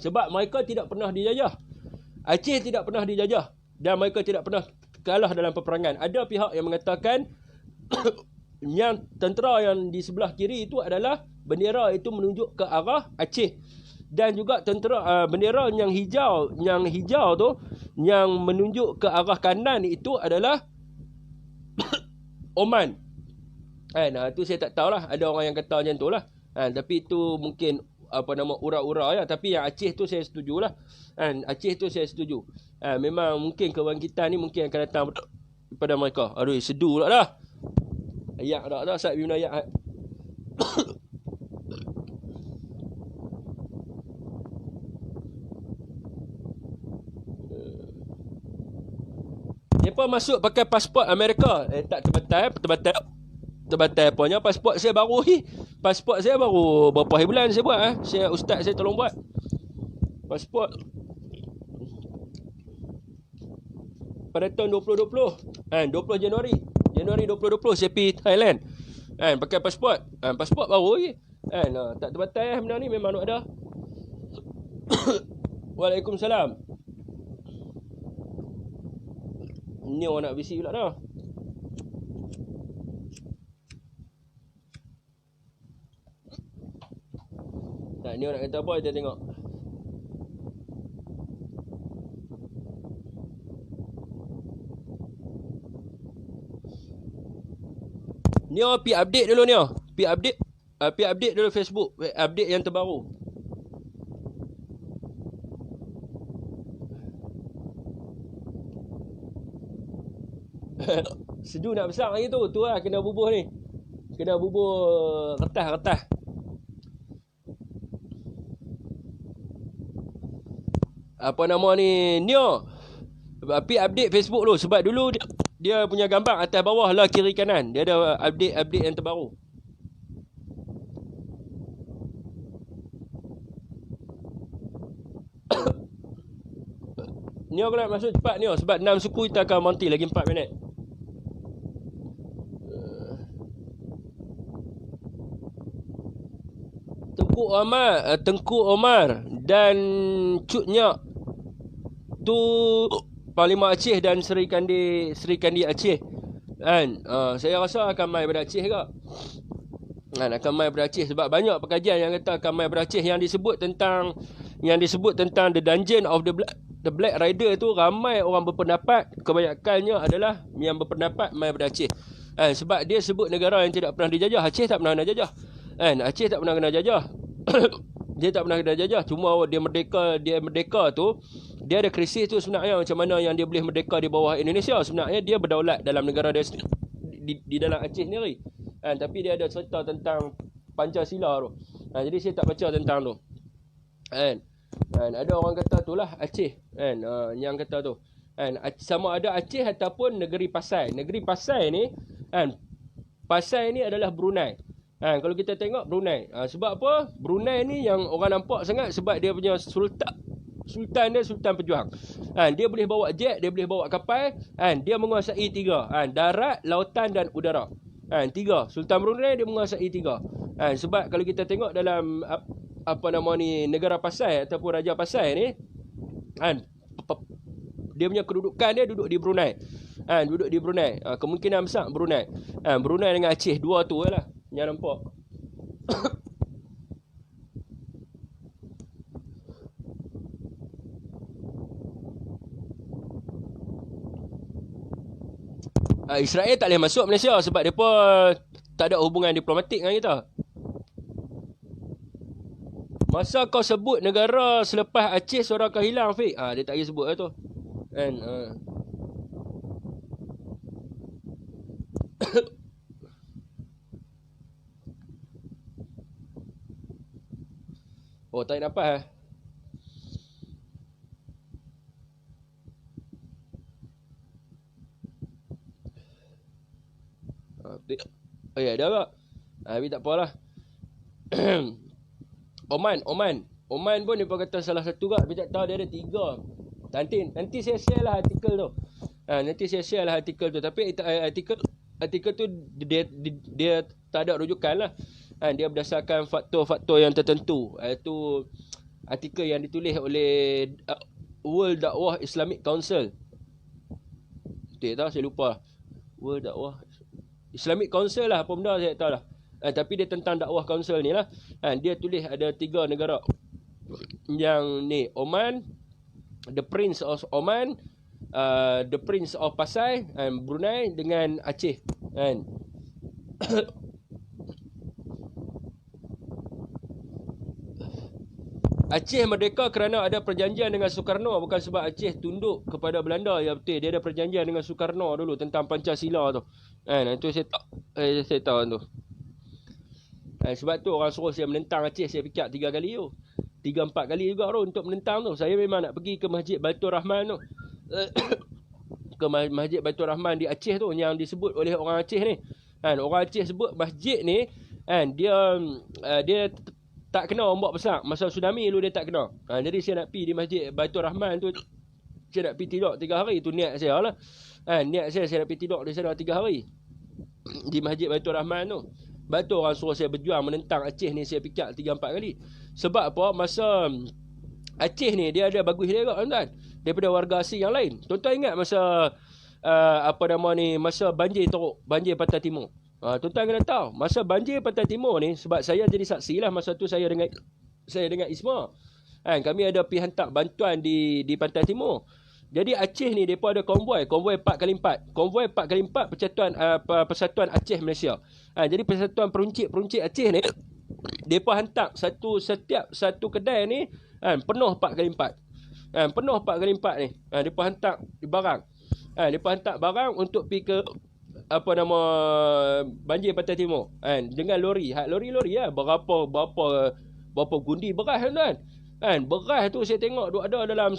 Sebab mereka tidak pernah dijajah. Aceh tidak pernah dijajah dan mereka tidak pernah kalah dalam peperangan. Ada pihak yang mengatakan yang tentera yang di sebelah kiri itu adalah bendera itu menunjuk ke arah Aceh. Dan juga bendera yang hijau tu yang menunjuk ke arah kanan itu adalah Oman. Itu saya tak tahulah, ada orang yang kata macam tu lah. Tapi itu mungkin ura-ura ya. Tapi yang Aceh tu saya setujulah. Aceh tu saya setuju. Memang mungkin kebangkitan ni mungkin akan datang pada mereka. Aduh, sedu pula dah. Ayat dah Ustaz Bimna ayat. Mereka masuk pakai pasport Amerika. Tak terbatal apanya. Pasport saya baru Pasport saya baru berapa hari bulan saya buat. Ustaz saya tolong buat pasport pada tahun 2020. 20 Januari 2020 saya pergi Thailand. Pakai pasport. Pasport baru lagi. Tak terbatal benda ni, memang nak ada. Waalaikumsalam. Ni orang nak bisi pula dah. Ni orang nak kata apa, kita tengok. Ni orang pergi update dulu ni. Pergi update dulu Facebook. Update yang terbaru. Sedu nak besar lagi tu. Tu lah kena bubuh ni. Kena bubuh kertas. Apa nama ni? Nio. Pergi update Facebook dulu. Sebab dulu dia punya gambar atas bawah lah kiri kanan. Dia ada update yang terbaru. Nio kau nak masuk cepat Nio. Sebab 6 suku kita akan monti lagi 4 minit. Tengku Omar dan Cut Nyak tu Panglima Aceh dan Seri Kandi Aceh. Kan? Saya rasa akan mai pada Aceh ke. Kan, akan mai pada Aceh sebab banyak perkajian yang kata akan mai pada Aceh yang disebut tentang The Dungeon of the Black Rider tu. Ramai orang berpendapat, kebanyakannya adalah yang berpendapat mai pada Aceh. Sebab dia sebut negara yang tidak pernah dijajah. Aceh tak pernah kena jajah. Aceh tak pernah kena jajah. Dia tak pernah kena jajah. Cuma dia merdeka tu, dia ada krisis tu sebenarnya, macam mana yang dia boleh merdeka di bawah Indonesia. Sebenarnya dia berdaulat dalam negara dia di dalam Aceh sendiri. Tapi dia ada cerita tentang Pancasila tu. Jadi saya tak baca tentang tu. Ada orang kata tu lah Aceh. Yang kata tu. Sama ada Aceh ataupun negeri Pasai. Negeri Pasai ni, Pasai ni adalah Brunei. Kalau kita tengok Brunei, sebab apa? Brunei ni yang orang nampak sangat sebab dia punya sultan dia sultan pejuang. Dia boleh bawa jet, dia boleh bawa kapal. Dia menguasai 3, darat, lautan dan udara. 3. Sultan Brunei dia menguasai 3. Sebab kalau kita tengok dalam negara Pasai ataupun Raja Pasai ni, dia punya kedudukan dia duduk di Brunei. Duduk di Brunei. Kemungkinan besar Brunei. Brunei dengan Aceh, dua tu lah yang nampak. Israel tak boleh masuk Malaysia sebab mereka tak ada hubungan diplomatik dengan kita. Masa kau sebut negara selepas Aceh suara kau hilang, Fik. Dia tak boleh sebut lah tu. Oh, tak nampak Oh ya, ada tak? Tapi tak apalah. Oman pun dia kata salah satu tak. Tapi tak tahu dia ada 3. Nanti saya share lah artikel tu. Tapi artikel tu dia tak ada rujukan lah. Dia berdasarkan faktor-faktor yang tertentu. Itu artikel yang ditulis oleh World Dakwah Islamic Council. Tak saya lupa. World Dakwah Islamic Council lah, apa benda saya tak tahu lah. Tapi dia tentang dakwah council ni lah. Dia tulis ada 3 negara. Yang ni, Oman, The Prince of Oman, The Prince of Pasai, Brunei dengan Aceh. Aceh merdeka kerana ada perjanjian dengan Soekarno, bukan sebab Aceh tunduk kepada Belanda. Ya betul, dia ada perjanjian dengan Soekarno dulu tentang Pancasila tu. Itu saya tahu tu. Sebab tu orang suruh saya menentang Aceh. Saya fikir 3 kali tu. 3-4 kali juga tu untuk menentang tu. Saya memang nak pergi ke Masjid Baitur Rahman tu. Ke Masjid Baitur Rahman di Aceh tu, yang disebut oleh orang Aceh ni. Orang Aceh sebut masjid ni, dia tak kena ombak besar. Masa tsunami dulu dia tak kena. Jadi saya nak pergi di Masjid Baitur Rahman tu. Saya nak pergi tidur 3 hari. Itu niat saya lah. Niat saya nak pergi tidur di sana 3 hari. Di Masjid Baitur Rahman tu. Sebab tu orang suruh saya berjuang menentang Aceh ni. Saya fikir 3-4 kali. Sebab apa? Masa Aceh ni dia ada bagus dia kot, tuan-tuan. Daripada warga asing yang lain. Tuan-tuan ingat masa masa banjir teruk, banjir Pantai Timur. Tuan-tuan kena tahu, masa banjir Pantai Timur ni, sebab saya jadi saksi lah masa tu saya dengan Isma. Kami ada pergi hantar bantuan di Pantai Timur. Jadi Aceh ni depa ada konvoi 4x4. Konvoi 4x4 Persatuan Aceh Malaysia. Jadi Persatuan Peruncit Aceh ni depa hantar setiap satu kedai ni penuh 4x4. Penuh 4x4 ni. Depa hantar barang. Depa hantar barang untuk pergi ke banjir Pantai Timur. Dengan lori. Lori lah berapa gundi beras kan. Beras tu saya tengok ada dalam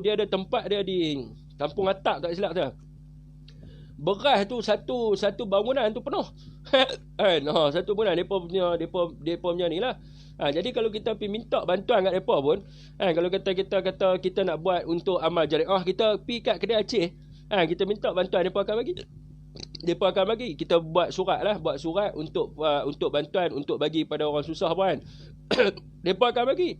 dia ada tempat dia di Kampung Atap tak silap saya. Beras tu satu bangunan tu penuh. Satu bangunan depa punya ni lah. Jadi kalau kita pergi minta bantuan kat depa pun, kalau kata kita nak buat untuk amal jariah, kita pergi kat kedai Aceh, kita minta bantuan, depa akan bagi. Kita buat surat untuk bantuan untuk bagi pada orang susah pun. Depa akan bagi.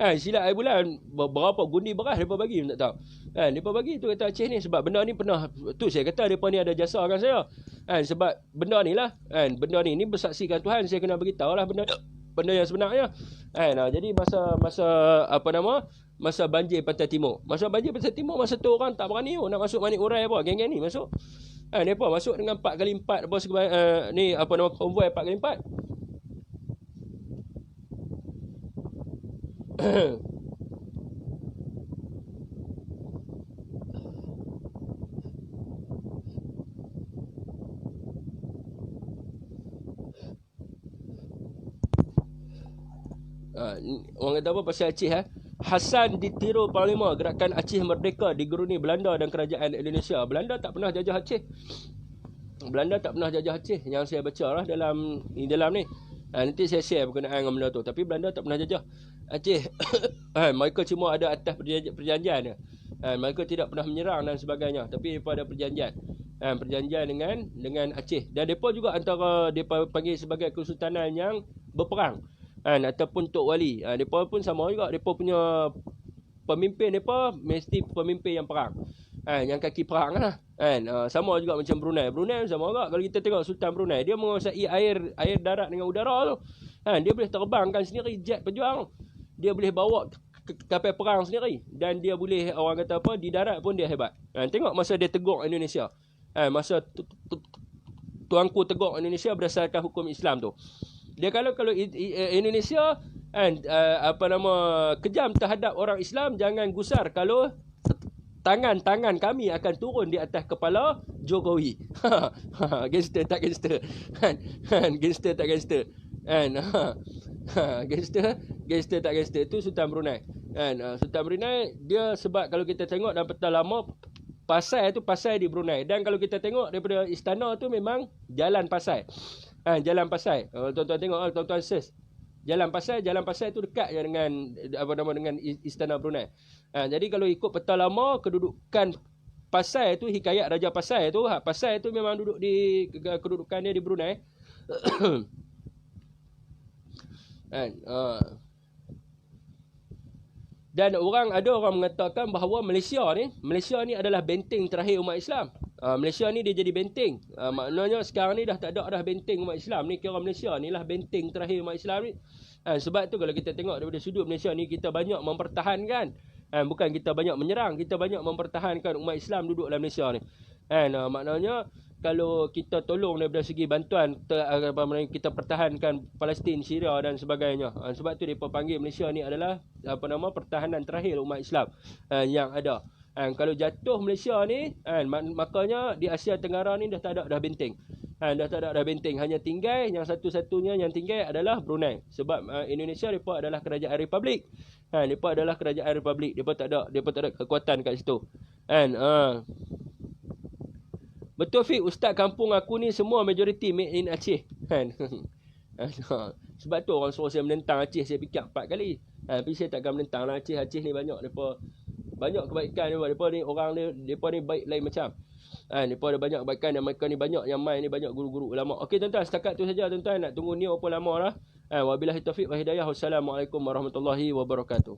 Silat air bulan berapa gundi beras depa bagi tak tahu. Depa bagi tu kata Aceh ni sebab benda ni pernah tu saya kata depa ni ada jasa dengan saya. Sebab benda ni lah benda ni bersaksikan Tuhan, saya kena beritahu lah benda yang sebenarnya. Jadi masa banjir Pantai Timur. Masa banjir Pantai Timur, masa tu orang tak berani nak masuk Manik Urai apa, geng-geng ni masuk. Depa masuk dengan 4x4 apa ni konvoi 4x4. Orang kata apa pasal Aceh Hasan ditiru Panglima gerakan Aceh Merdeka diguruni Belanda dan kerajaan Indonesia. Belanda tak pernah jajah Aceh. Yang saya baca lah dalam ni. Nanti saya share berkenaan dengan benda tu. Tapi Belanda tak pernah jajah Aceh. Mereka cuma ada atas perjanjian. Mereka tidak pernah menyerang dan sebagainya. Tapi mereka ada perjanjian. Perjanjian dengan Aceh. Dan mereka juga antara mereka panggil sebagai kesultanan yang berperang. Ataupun Tok Wali. Mereka pun sama juga. Mereka punya pemimpin mereka mesti pemimpin yang perang. Yang kaki perang lah. Sama juga macam Brunei. Brunei sama juga. Kalau kita tengok Sultan Brunei, dia menguasai air darat dengan udara tu. Dia boleh terbangkan sendiri jet pejuang. Dia boleh bawa kapal perang sendiri. Dan dia boleh, orang kata apa, di darat pun dia hebat. Tengok masa dia tegur Indonesia. Masa Tuanku tegur Indonesia berdasarkan hukum Islam tu. Dia kalau Indonesia kejam terhadap orang Islam, jangan gusar kalau tangan kami akan turun di atas kepala Jokowi. Gangster tak gangster. Gangster tak gangster. Gangster tak gangster. Itu Sultan Brunei. Sultan Brunei dia sebab kalau kita tengok dalam peta lama, pasai tu pasai di Brunei. Dan kalau kita tengok daripada istana tu memang jalan pasai. Jalan pasai. Tuan-tuan tengok, tuan-tuan search. Jalan pasai tu dekat je dengan istana Brunei. Jadi kalau ikut peta lama, kedudukan pasai tu, hikayat Raja Pasai tu, pasai tu memang duduk di kedudukan dia di Brunei. Dan ada orang mengatakan bahawa Malaysia ni adalah benteng terakhir umat Islam. Malaysia ni dia jadi benteng. Maknanya sekarang ni dah tak ada dah benteng umat Islam ni. Kira Malaysia ni lah benteng terakhir umat Islam ni. Sebab tu kalau kita tengok daripada sudut Malaysia ni, kita banyak mempertahankan. Bukan kita banyak menyerang, kita banyak mempertahankan umat Islam duduk dalam Malaysia ni. Maknanya kalau kita tolong daripada segi bantuan, kita pertahankan Palestin, Syria dan sebagainya. Sebab tu mereka panggil Malaysia ni adalah pertahanan terakhir umat Islam yang ada. Kalau jatuh Malaysia ni, makanya di Asia Tenggara ni dah tak ada dah benteng. Dah tak ada dah benteng. Hanya tinggal, yang satu-satunya yang tinggal adalah Brunei. Sebab Indonesia mereka adalah kerajaan republik. Mereka adalah kerajaan republik. Mereka tak ada kekuatan kat situ. Betul Fik, ustaz kampung aku ni semua majoriti made in Aceh. Sebab tu orang suruh saya menentang Aceh. Saya fikir 4 kali. Tapi saya takkan menentang lah Aceh. Aceh ni banyak banyak kebaikan mereka ni, orang mereka ni baik lain macam. Mereka ada banyak kebaikan dan mereka ni banyak yang main ni, banyak guru-guru ulama. Okey tuan-tuan, setakat tu saja tuan-tuan, nak tunggu ni apa lama lah. Wabillahi taufiq wa hidayah. Wassalamualaikum warahmatullahi wabarakatuh.